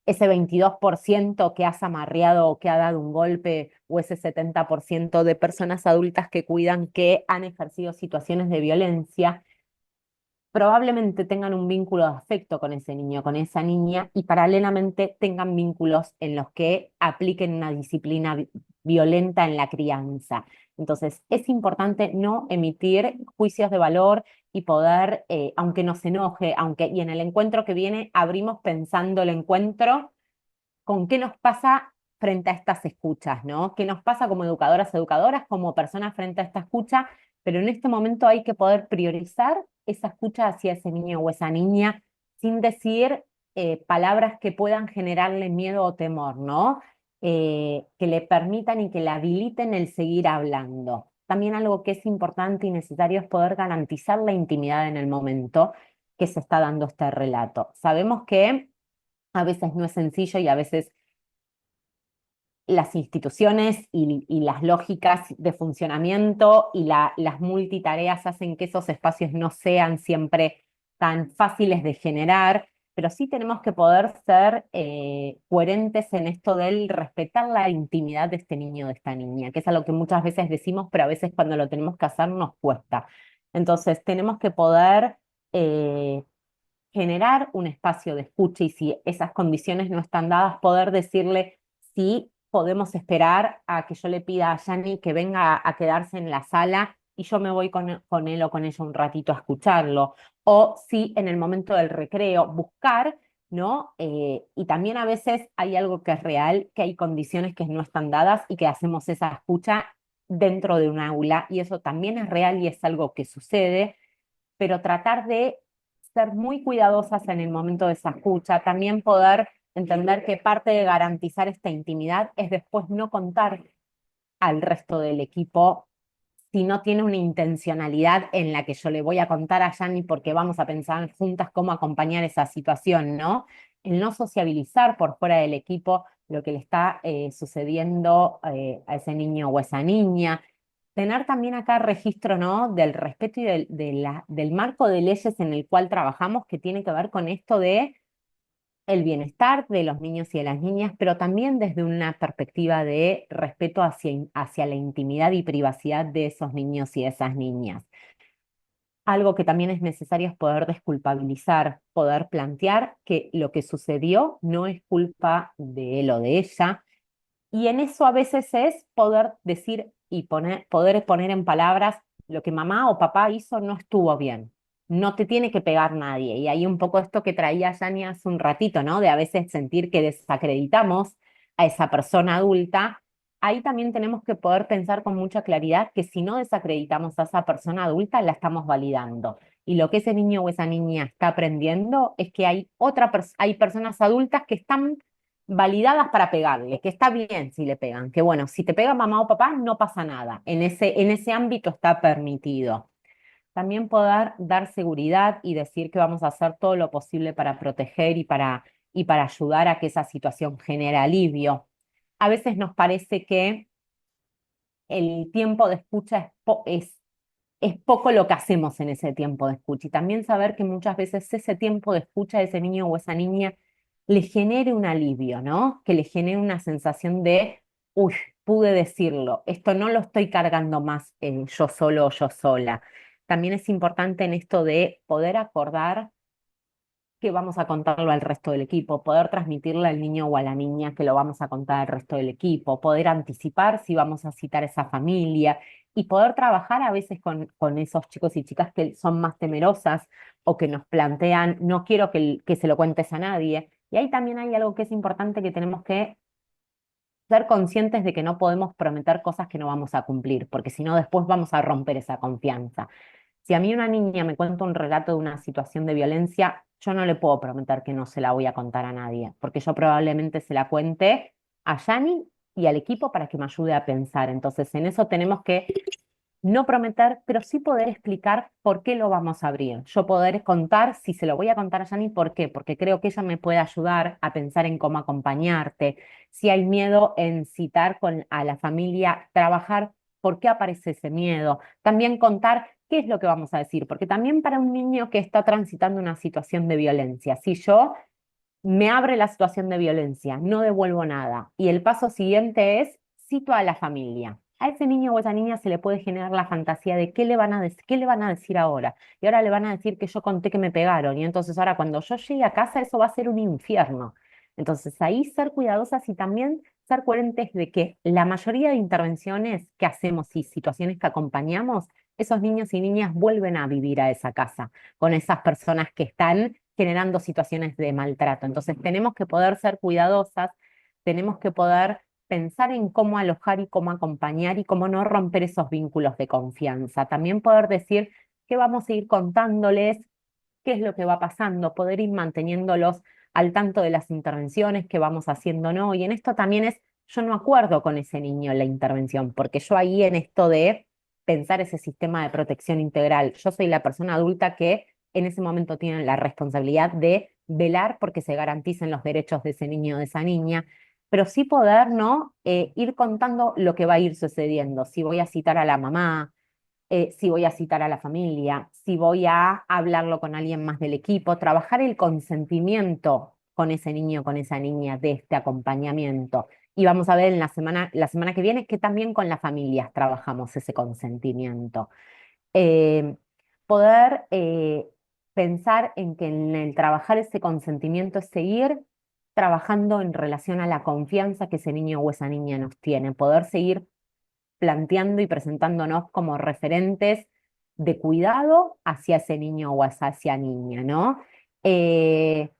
ese 22% que ha zamarreado o que ha dado un golpe, o ese 70% de personas adultas que cuidan que han ejercido situaciones de violencia, probablemente tengan un vínculo de afecto con ese niño, con esa niña, y paralelamente tengan vínculos en los que apliquen una disciplina violenta en la crianza. Entonces, es importante no emitir juicios de valor y poder, aunque nos enoje, y en el encuentro que viene abrimos pensando el encuentro con qué nos pasa frente a estas escuchas, ¿no? ¿Qué nos pasa como educadoras, como personas frente a esta escucha? Pero en este momento hay que poder priorizar esa escucha hacia ese niño o esa niña sin decir palabras que puedan generarle miedo o temor, ¿no? Que le permitan y que le habiliten el seguir hablando. También algo que es importante y necesario es poder garantizar la intimidad en el momento que se está dando este relato. Sabemos que a veces no es sencillo y a veces las instituciones y las lógicas de funcionamiento y las multitareas hacen que esos espacios no sean siempre tan fáciles de generar, pero sí tenemos que poder ser coherentes en esto del respetar la intimidad de este niño o de esta niña, que es algo que muchas veces decimos, pero a veces cuando lo tenemos que hacer nos cuesta. Entonces tenemos que poder generar un espacio de escucha y si esas condiciones no están dadas, poder decirle si podemos esperar a que yo le pida a Yani que venga a quedarse en la sala y yo me voy con él o con ella un ratito a escucharlo. O si en el momento del recreo buscar ¿no? Y también a veces hay algo que es real, que hay condiciones que no están dadas y que hacemos esa escucha dentro de un aula, y eso también es real y es algo que sucede, pero tratar de ser muy cuidadosas en el momento de esa escucha, también poder entender que parte de garantizar esta intimidad es después no contar al resto del equipo si no tiene una intencionalidad en la que yo le voy a contar a Yani porque vamos a pensar juntas cómo acompañar esa situación, ¿no? El no sociabilizar por fuera del equipo lo que le está sucediendo a ese niño o esa niña. Tener también acá registro, ¿no? Del respeto y del marco de leyes en el cual trabajamos, que tiene que ver con esto de el bienestar de los niños y de las niñas, pero también desde una perspectiva de respeto hacia la intimidad y privacidad de esos niños y esas niñas. Algo que también es necesario es poder desculpabilizar, poder plantear que lo que sucedió no es culpa de él o de ella, y en eso a veces es poder decir y poder poner en palabras lo que mamá o papá hizo no estuvo bien. No te tiene que pegar nadie. Y hay un poco esto que traía Yani hace un ratito, ¿no? De a veces sentir que desacreditamos a esa persona adulta. Ahí también tenemos que poder pensar con mucha claridad que si no desacreditamos a esa persona adulta, la estamos validando. Y lo que ese niño o esa niña está aprendiendo es que hay personas adultas que están validadas para pegarle, que está bien si le pegan, que bueno, si te pega mamá o papá no pasa nada, en ese ámbito está permitido. También poder dar seguridad y decir que vamos a hacer todo lo posible para proteger y para ayudar a que esa situación genere alivio. A veces nos parece que el tiempo de escucha es poco lo que hacemos en ese tiempo de escucha. Y también saber que muchas veces ese tiempo de escucha de ese niño o esa niña le genere un alivio, ¿no? Que le genere una sensación de, uy, pude decirlo, esto no lo estoy cargando más yo solo o yo sola. También es importante en esto de poder acordar que vamos a contarlo al resto del equipo, poder transmitirle al niño o a la niña que lo vamos a contar al resto del equipo, poder anticipar si vamos a citar a esa familia y poder trabajar a veces con esos chicos y chicas que son más temerosas o que nos plantean, no quiero que se lo cuentes a nadie. Y ahí también hay algo que es importante, que tenemos que ser conscientes de que no podemos prometer cosas que no vamos a cumplir, porque si no después vamos a romper esa confianza. Si a mí una niña me cuenta un relato de una situación de violencia, yo no le puedo prometer que no se la voy a contar a nadie, porque yo probablemente se la cuente a Yani y al equipo para que me ayude a pensar. Entonces, en eso tenemos que no prometer, pero sí poder explicar por qué lo vamos a abrir. Yo poder contar, si se lo voy a contar a Yani, ¿por qué? Porque creo que ella me puede ayudar a pensar en cómo acompañarte. Si hay miedo en citar a la familia, trabajar por qué aparece ese miedo. También contar qué es lo que vamos a decir, porque también para un niño que está transitando una situación de violencia, si yo me abre la situación de violencia, no devuelvo nada, y el paso siguiente es cito a la familia. A ese niño o esa niña se le puede generar la fantasía de qué le van a decir ahora. Y ahora le van a decir que yo conté que me pegaron. Y entonces ahora cuando yo llegue a casa eso va a ser un infierno. Entonces ahí ser cuidadosas y también ser coherentes de que la mayoría de intervenciones que hacemos y situaciones que acompañamos, esos niños y niñas vuelven a vivir a esa casa con esas personas que están generando situaciones de maltrato. Entonces tenemos que poder ser cuidadosas, tenemos que poder pensar en cómo alojar y cómo acompañar y cómo no romper esos vínculos de confianza. También poder decir que vamos a ir contándoles qué es lo que va pasando, poder ir manteniéndolos al tanto de las intervenciones que vamos haciendo o no. Y en esto también yo no acuerdo con ese niño en la intervención, porque yo ahí en esto de pensar ese sistema de protección integral, yo soy la persona adulta que en ese momento tiene la responsabilidad de velar porque se garanticen los derechos de ese niño o de esa niña, pero sí poder, ¿no? Ir contando lo que va a ir sucediendo. Si voy a citar a la mamá, si voy a citar a la familia, si voy a hablarlo con alguien más del equipo, trabajar el consentimiento con ese niño, con esa niña de este acompañamiento. Y vamos a ver en la semana que viene que también con las familias trabajamos ese consentimiento. Eh, poder pensar en que en el trabajar ese consentimiento es seguir trabajando en relación a la confianza que ese niño o esa niña nos tiene, poder seguir planteando y presentándonos como referentes de cuidado hacia ese niño o hacia esa niña, ¿no? Eh,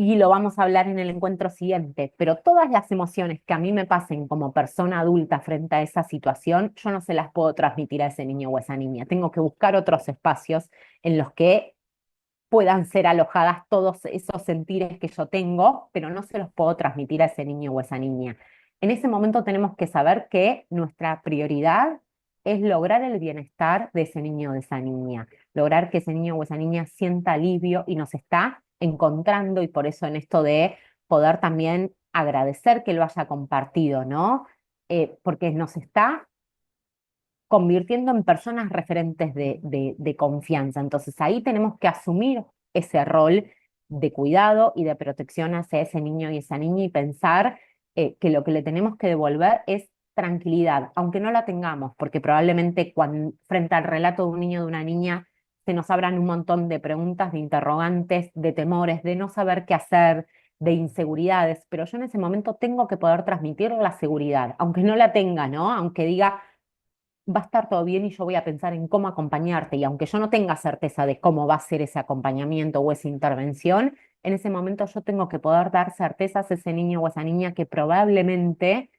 y lo vamos a hablar en el encuentro siguiente, pero todas las emociones que a mí me pasen como persona adulta frente a esa situación, yo no se las puedo transmitir a ese niño o a esa niña. Tengo que buscar otros espacios en los que puedan ser alojadas todos esos sentires que yo tengo, pero no se los puedo transmitir a ese niño o esa niña. En ese momento tenemos que saber que nuestra prioridad es lograr el bienestar de ese niño o de esa niña, lograr que ese niño o esa niña sienta alivio y nos está encontrando, y por eso en esto de poder también agradecer que lo haya compartido, ¿no? Porque nos está convirtiendo en personas referentes de confianza. Entonces ahí tenemos que asumir ese rol de cuidado y de protección hacia ese niño y esa niña y pensar que lo que le tenemos que devolver es tranquilidad, aunque no la tengamos, porque probablemente frente al relato de un niño o de una niña se nos abran un montón de preguntas, de interrogantes, de temores, de no saber qué hacer, de inseguridades, pero yo en ese momento tengo que poder transmitir la seguridad, aunque no la tenga, ¿no? Aunque diga, va a estar todo bien y yo voy a pensar en cómo acompañarte. Y aunque yo no tenga certeza de cómo va a ser ese acompañamiento o esa intervención, en ese momento yo tengo que poder dar certezas a ese niño o a esa niña que probablemente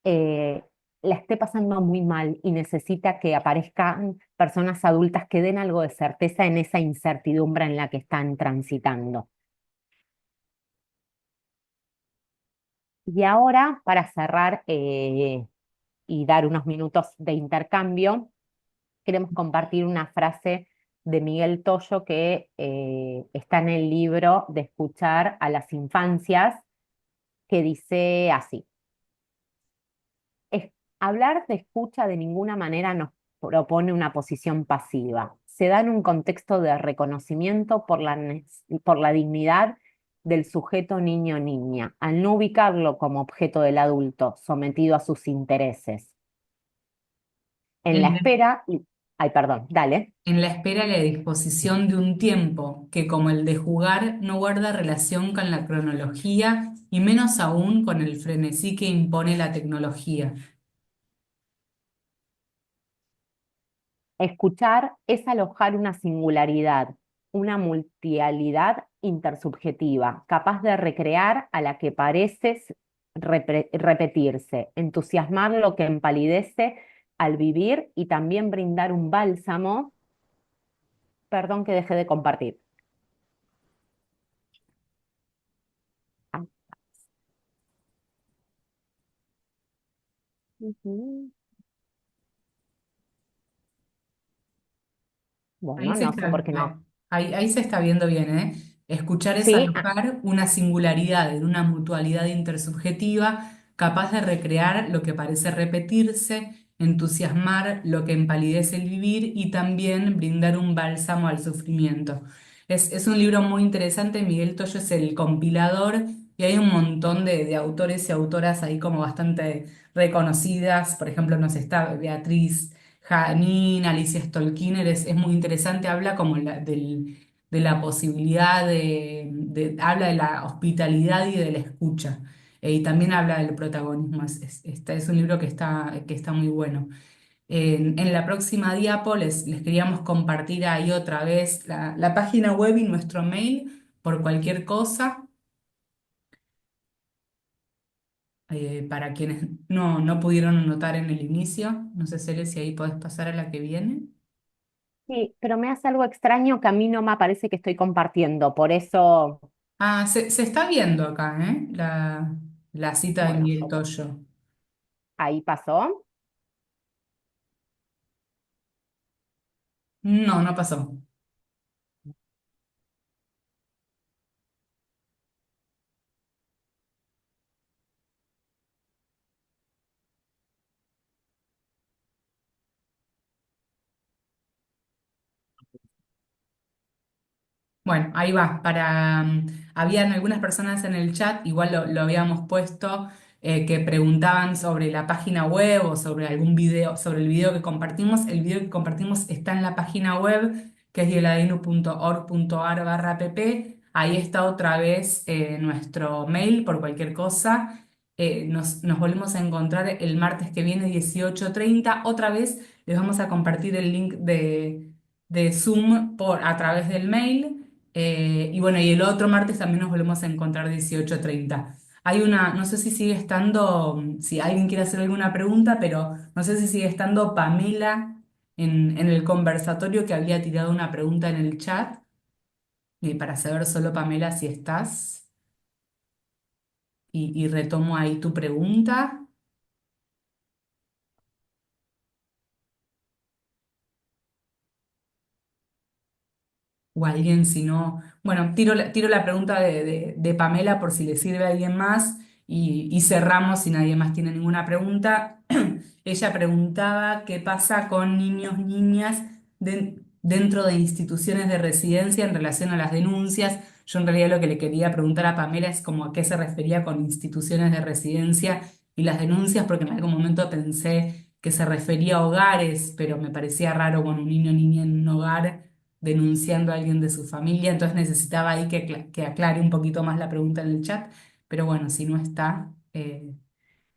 eh, la esté pasando muy mal y necesita que aparezcan personas adultas que den algo de certeza en esa incertidumbre en la que están transitando. Y ahora, para cerrar y dar unos minutos de intercambio, queremos compartir una frase de Miguel Toyo que está en el libro de Escuchar a las Infancias, que dice así: hablar de escucha de ninguna manera nos propone una posición pasiva. Se da en un contexto de reconocimiento por la dignidad del sujeto niño-niña, al no ubicarlo como objeto del adulto, sometido a sus intereses. En la En la, espera, ay, perdón, dale. en la espera y la disposición de un tiempo que, como el de jugar, no guarda relación con la cronología y menos aún con el frenesí que impone la tecnología. Escuchar es alojar una singularidad, una multialidad intersubjetiva, capaz de recrear a la que pareces repetirse, entusiasmar lo que empalidece al vivir y también brindar un bálsamo. Perdón que deje de compartir. Ah, ujú. Ahí Bueno, se no sé está, por qué no. ahí se está viendo bien, ¿eh? Escuchar es Sí, alojar una singularidad en una mutualidad intersubjetiva capaz de recrear lo que parece repetirse, entusiasmar lo que empalidece el vivir y también brindar un bálsamo al sufrimiento. Es un libro muy interesante. Miguel Toyo es el compilador y hay un montón de autores y autoras ahí como bastante reconocidas. Por ejemplo, nos está Beatriz Janín, Alicia Stolkiner, es muy interesante, habla como de la posibilidad habla de la hospitalidad y de la escucha, y también habla del protagonismo, es un libro que está muy bueno. En la próxima diapo les queríamos compartir ahí otra vez la página web y nuestro mail por cualquier cosa. Para quienes no pudieron anotar en el inicio, no sé, Cele, si ahí podés pasar a la que viene. sí, pero me hace algo extraño que a mí no me parece que estoy compartiendo, por eso, Ah, se está viendo acá, ¿eh? La cita de bueno, Miguel Toyo. ahí pasó. No, no pasó. Bueno, ahí va. Habían algunas personas en el chat, igual lo habíamos puesto, que preguntaban sobre la página web o sobre algún video, sobre el video que compartimos. El video que compartimos está en la página web, que es dieladinu.org.ar/pp. Ahí está otra vez nuestro mail por cualquier cosa. Nos volvemos a encontrar el martes que viene, 18:30. Otra vez les vamos a compartir el link de Zoom a través del mail. Y bueno, y el otro martes también nos volvemos a encontrar 18:30. Hay una, no sé si sigue estando, si alguien quiere hacer alguna pregunta, pero no sé si sigue estando Pamela en el conversatorio que había tirado una pregunta en el chat. Para saber solo, Pamela, si estás. Y retomo ahí tu pregunta. O alguien, si no. Bueno, tiro la pregunta de Pamela por si le sirve a alguien más y cerramos si nadie más tiene ninguna pregunta. Ella preguntaba qué pasa con niños, niñas dentro de instituciones de residencia en relación a las denuncias. Yo en realidad lo que le quería preguntar a Pamela es como a qué se refería con instituciones de residencia y las denuncias, porque en algún momento pensé que se refería a hogares, pero me parecía raro con un niño o niña en un hogar denunciando a alguien de su familia, entonces necesitaba ahí que aclare un poquito más la pregunta en el chat, pero bueno, si no está,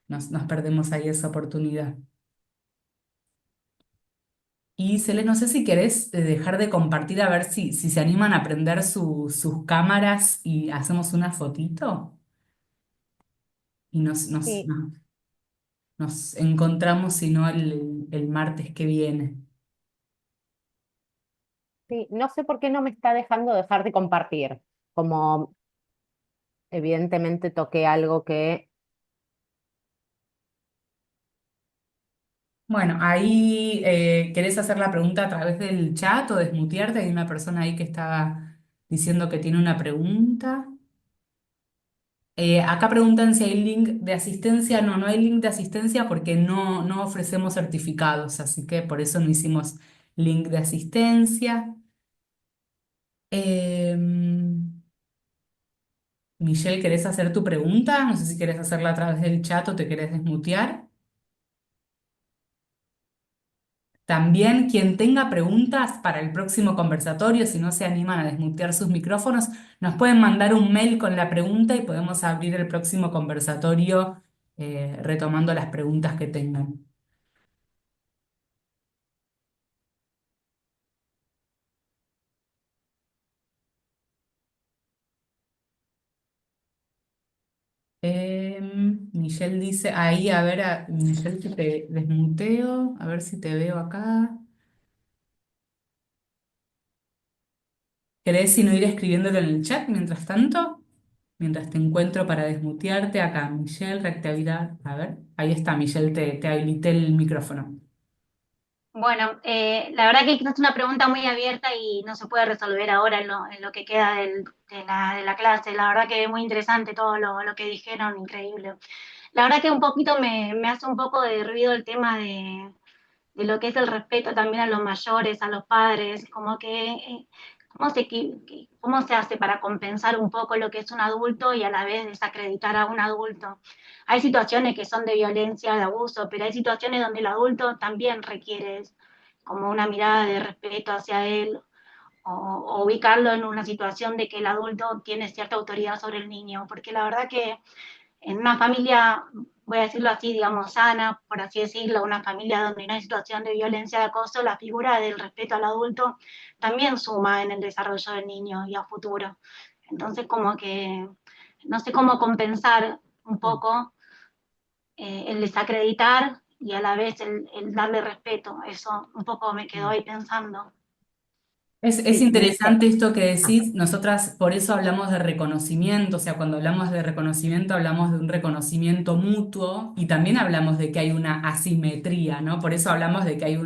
nos perdemos ahí esa oportunidad. Y Celeste, no sé si querés dejar de compartir a ver si se animan a prender sus cámaras y hacemos una fotito y Sí, nos encontramos, si no, el martes que viene. sí, no sé por qué no me está dejando dejar de compartir, como evidentemente toqué algo que... Bueno, ahí querés hacer la pregunta a través del chat o desmutearte. Hay una persona ahí que estaba diciendo que tiene una pregunta. Acá preguntan si hay link de asistencia. No, no hay link de asistencia porque no ofrecemos certificados, así que por eso no hicimos link de asistencia. Michelle, ¿querés hacer tu pregunta? No sé si querés hacerla a través del chat o te querés desmutear. También quien tenga preguntas para el próximo conversatorio, si no se animan a desmutear sus micrófonos, nos pueden mandar un mail con la pregunta y podemos abrir el próximo conversatorio retomando las preguntas que tengan. Michelle dice, ahí, a ver, Michelle, que te desmuteo, a ver si te veo acá. ¿Querés si no ir escribiéndolo en el chat mientras tanto? Mientras te encuentro para desmutearte acá, Michelle, reactivar. A ver, ahí está, Michelle, te habilité el micrófono. Bueno, la verdad que es una pregunta muy abierta y no se puede resolver ahora en lo que queda de la clase. La verdad que es muy interesante todo lo que dijeron, increíble. La verdad que un poquito me hace un poco de ruido el tema de lo que es el respeto también a los mayores, a los padres, como que cómo se hace para compensar un poco lo que es un adulto y a la vez desacreditar a un adulto. Hay situaciones que son de violencia, de abuso, pero hay situaciones donde el adulto también requiere como una mirada de respeto hacia él o ubicarlo en una situación de que el adulto tiene cierta autoridad sobre el niño, porque la verdad que en una familia, voy a decirlo así, digamos, sana, por así decirlo, una familia donde no hay situación de violencia, de acoso, la figura del respeto al adulto también suma en el desarrollo del niño y a futuro. Entonces, como que no sé cómo compensar un poco el desacreditar y a la vez el darle respeto. Eso un poco me quedó ahí pensando. Es Sí, interesante esto que ah, decís, nosotras por eso hablamos de reconocimiento, o sea, cuando hablamos de reconocimiento hablamos de un reconocimiento mutuo y también hablamos de que hay una asimetría, ¿no? Por eso hablamos de que hay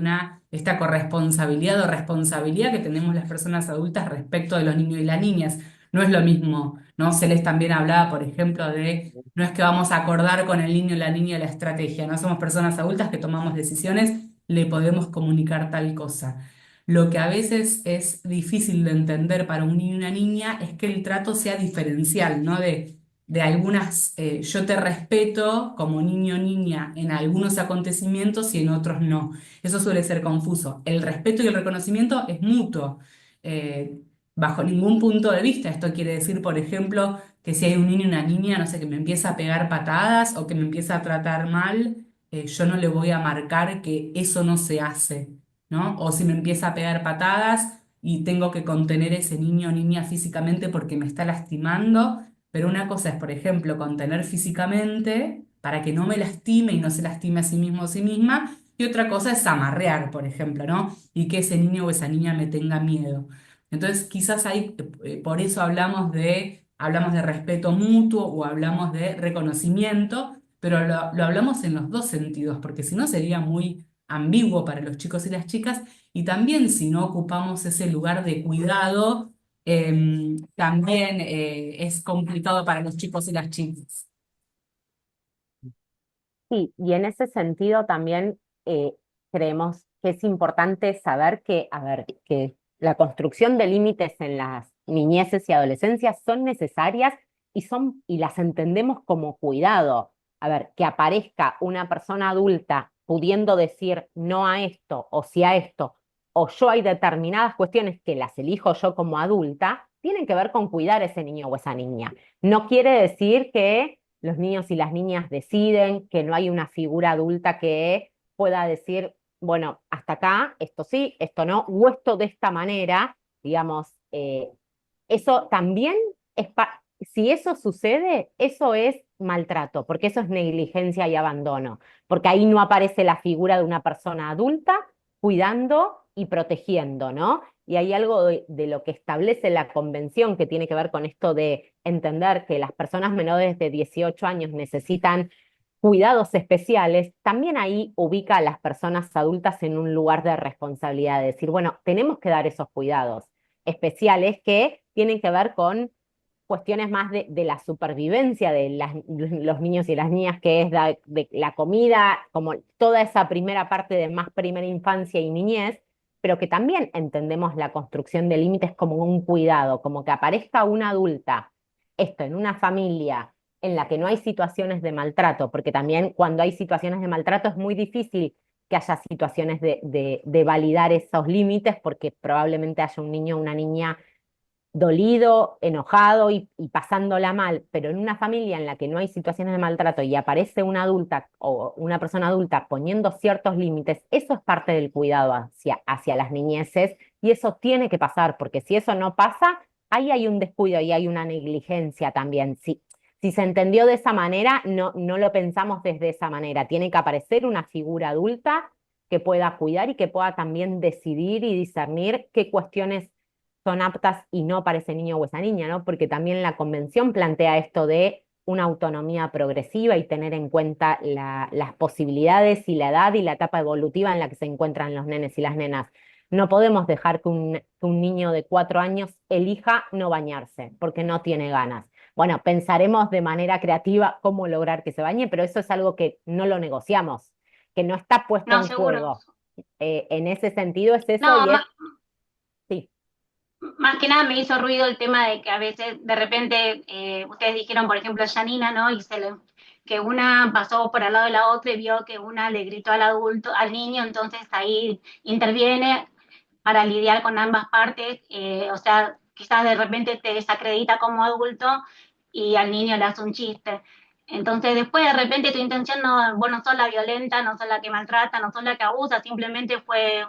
esta corresponsabilidad o responsabilidad que tenemos las personas adultas respecto de los niños y las niñas. No es lo mismo, ¿no? Celeste también hablaba, por ejemplo, de no es que vamos a acordar con el niño y la niña la estrategia, no somos personas adultas que tomamos decisiones, le podemos comunicar tal cosa. Lo que a veces es difícil de entender para un niño y una niña es que el trato sea diferencial, ¿no? De algunas, yo te respeto como niño o niña en algunos acontecimientos y en otros no. Eso suele ser confuso. El respeto y el reconocimiento es mutuo, eh, bajo ningún punto de vista. Esto quiere decir, por ejemplo, que si hay un niño y una niña, no sé, que me empieza a pegar patadas o que me empieza a tratar mal, yo no le voy a marcar que eso no se hace, ¿no? O si me empieza a pegar patadas, y tengo que contener a ese niño o niña físicamente porque me está lastimando, pero una cosa es, por ejemplo, contener físicamente para que no me lastime y no se lastime a sí mismo o a sí misma, y otra cosa es amarrear, por ejemplo, ¿no? Y que ese niño o esa niña me tenga miedo. Entonces, quizás ahí, por eso hablamos de respeto mutuo o hablamos de reconocimiento, pero lo hablamos en los dos sentidos, porque si no sería muy ambiguo para los chicos y las chicas, y también si no ocupamos ese lugar de cuidado, también es complicado para los chicos y las chicas. Sí, y en ese sentido también creemos que es importante saber que, a ver, que la construcción de límites en las niñeces y adolescencias son necesarias y las entendemos como cuidado. A ver, que aparezca una persona adulta pudiendo decir no a esto o sí a esto, o yo hay determinadas cuestiones que las elijo yo como adulta, tienen que ver con cuidar a ese niño o esa niña. No quiere decir que los niños y las niñas deciden, que no hay una figura adulta que pueda decir, bueno, hasta acá, esto sí, esto no, o esto de esta manera, digamos, eso también si eso sucede, eso es maltrato, porque eso es negligencia y abandono, porque ahí no aparece la figura de una persona adulta cuidando y protegiendo, ¿no? Y hay algo de lo que establece la convención que tiene que ver con esto de entender que las personas menores de 18 años necesitan cuidados especiales, también ahí ubica a las personas adultas en un lugar de responsabilidad, de decir, bueno, tenemos que dar esos cuidados especiales que tienen que ver con cuestiones más de la supervivencia de los niños y las niñas, que es de la comida, como toda esa primera parte de más primera infancia y niñez, pero que también entendemos la construcción de límites como un cuidado, como que aparezca una adulta, esto en una familia en la que no hay situaciones de maltrato, porque también cuando hay situaciones de maltrato es muy difícil que haya situaciones de validar esos límites, porque probablemente haya un niño o una niña dolido, enojado y pasándola mal, pero en una familia en la que no hay situaciones de maltrato y aparece una adulta o una persona adulta poniendo ciertos límites, eso es parte del cuidado hacia las niñeces y eso tiene que pasar, porque si eso no pasa, ahí hay un descuido y hay una negligencia también. Si se entendió de esa manera, no lo pensamos desde esa manera. Tiene que aparecer una figura adulta que pueda cuidar y que pueda también decidir y discernir qué cuestiones son aptas y no para ese niño o esa niña, ¿no? Porque también la convención plantea esto de una autonomía progresiva y tener en cuenta las posibilidades y la edad y la etapa evolutiva en la que se encuentran los nenes y las nenas. No podemos dejar que un niño de 4 años elija no bañarse porque no tiene ganas. Bueno, pensaremos de manera creativa cómo lograr que se bañe, pero eso es algo que no lo negociamos, que no está puesto No, en seguro. juego. En ese sentido es eso No, y es, sí. más que nada me hizo ruido el tema de que a veces de repente ustedes dijeron, por ejemplo, Janina, ¿no? Que una pasó por al lado de la otra y vio que una le gritó al adulto, al niño, entonces ahí interviene para lidiar con ambas partes, o sea, quizás de repente te desacredita como adulto y al niño le hace un chiste. Entonces después de repente tu intención no, vos no sos la violenta, no sos la que maltrata, no sos la que abusa, simplemente fue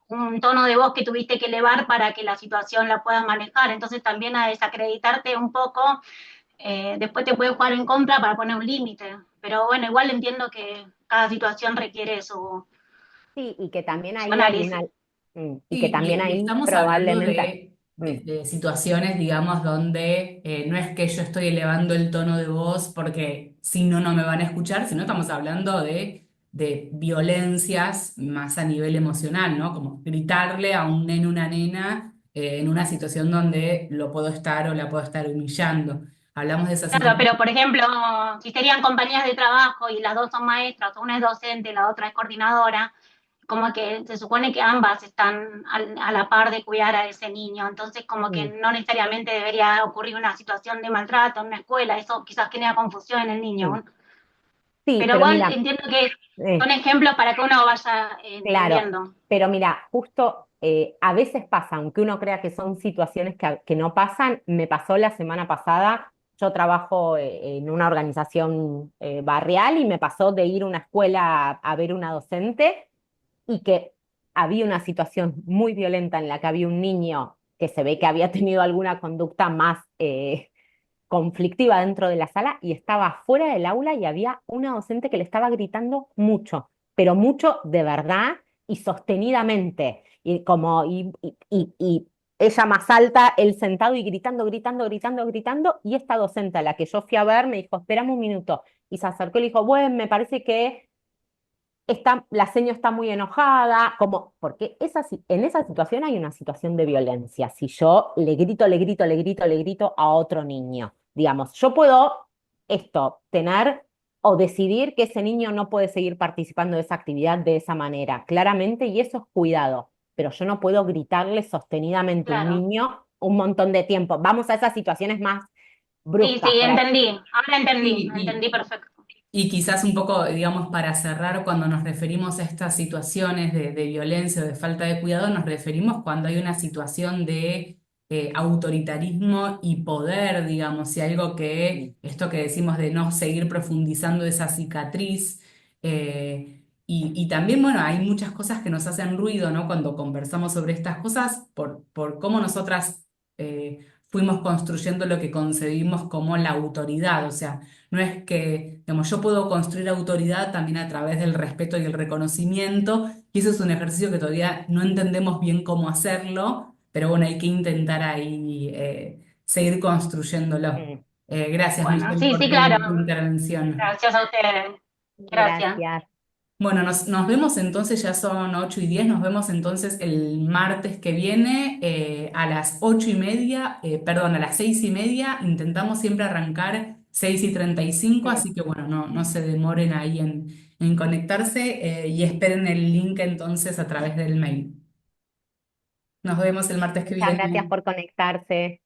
un tono de voz que tuviste que elevar para que la situación la puedas manejar. Entonces también a desacreditarte un poco, después te puede jugar en contra para poner un límite. Pero bueno, igual entiendo que cada situación requiere Sí, y que también su ahí hay análisis. una, y que Sí, también y ahí estamos hablando probablemente, mm, de situaciones, digamos, donde no es que yo estoy elevando el tono de voz porque si no, no me van a escuchar, sino estamos hablando de violencias más a nivel emocional, ¿no? Como gritarle a un nene, una nena, en una situación donde lo puedo estar o la puedo estar humillando. Hablamos de esas Claro, situaciones. pero por ejemplo, si serían compañías de trabajo y las dos son maestras, una es docente y la otra es coordinadora, como que se supone que ambas están a la par de cuidar a ese niño, entonces como que mm, no necesariamente debería ocurrir una situación de maltrato en una escuela, eso quizás genera confusión en el sí, niño. sí, Pero pero igual mira, entiendo que eh, son ejemplos para que uno vaya claro, entendiendo. pero mira, justo a veces pasa, aunque uno crea que son situaciones que no pasan, me pasó la semana pasada, yo trabajo en una organización barrial y me pasó de ir a una escuela a ver una docente y que había una situación muy violenta en la que había un niño que se ve que había tenido alguna conducta más conflictiva dentro de la sala y estaba fuera del aula y había una docente que le estaba gritando mucho, pero mucho de verdad y sostenidamente. Y ella más alta, él sentado y gritando, gritando, gritando, gritando. Y esta docente a la que yo fui a ver me dijo, espérame un minuto. Y se acercó y le dijo, bueno, me parece que la seño está muy enojada, como, porque en esa situación hay una situación de violencia. Si yo le grito, le grito, le grito, le grito a otro niño, digamos, yo puedo tener o decidir que ese niño no puede seguir participando de esa actividad de esa manera, claramente, y eso es cuidado, pero yo no puedo gritarle sostenidamente a un Claro. niño un montón de tiempo. Vamos a esas situaciones más Sí, bruscas, sí, por ahí. entendí. Ahora entendí, Sí, entendí perfecto. y quizás un poco, digamos, para cerrar, cuando nos referimos a estas situaciones de violencia o de falta de cuidado, nos referimos cuando hay una situación de autoritarismo y poder, digamos, y algo que, esto que decimos de no seguir profundizando esa cicatriz. Y también, bueno, hay muchas cosas que nos hacen ruido, ¿no? Cuando conversamos sobre estas cosas, por cómo nosotras fuimos construyendo lo que concebimos como la autoridad, o sea, no es que, digamos, yo puedo construir autoridad también a través del respeto y el reconocimiento, y eso es un ejercicio que todavía no entendemos bien cómo hacerlo, pero bueno, hay que intentar ahí seguir construyéndolo. Mm, Gracias, Bueno, Michelle, sí, por sí, tu claro. intervención. Gracias a ustedes. Gracias. gracias. Bueno, nos vemos entonces, ya son 8:10, nos vemos entonces el martes que viene a las 8:30, perdón, a las 6:30, intentamos siempre arrancar 6:35, Mm. así que bueno, no se demoren ahí en conectarse y esperen el link entonces a través del mail. Nos vemos el martes que Muchas gracias viene. por conectarse.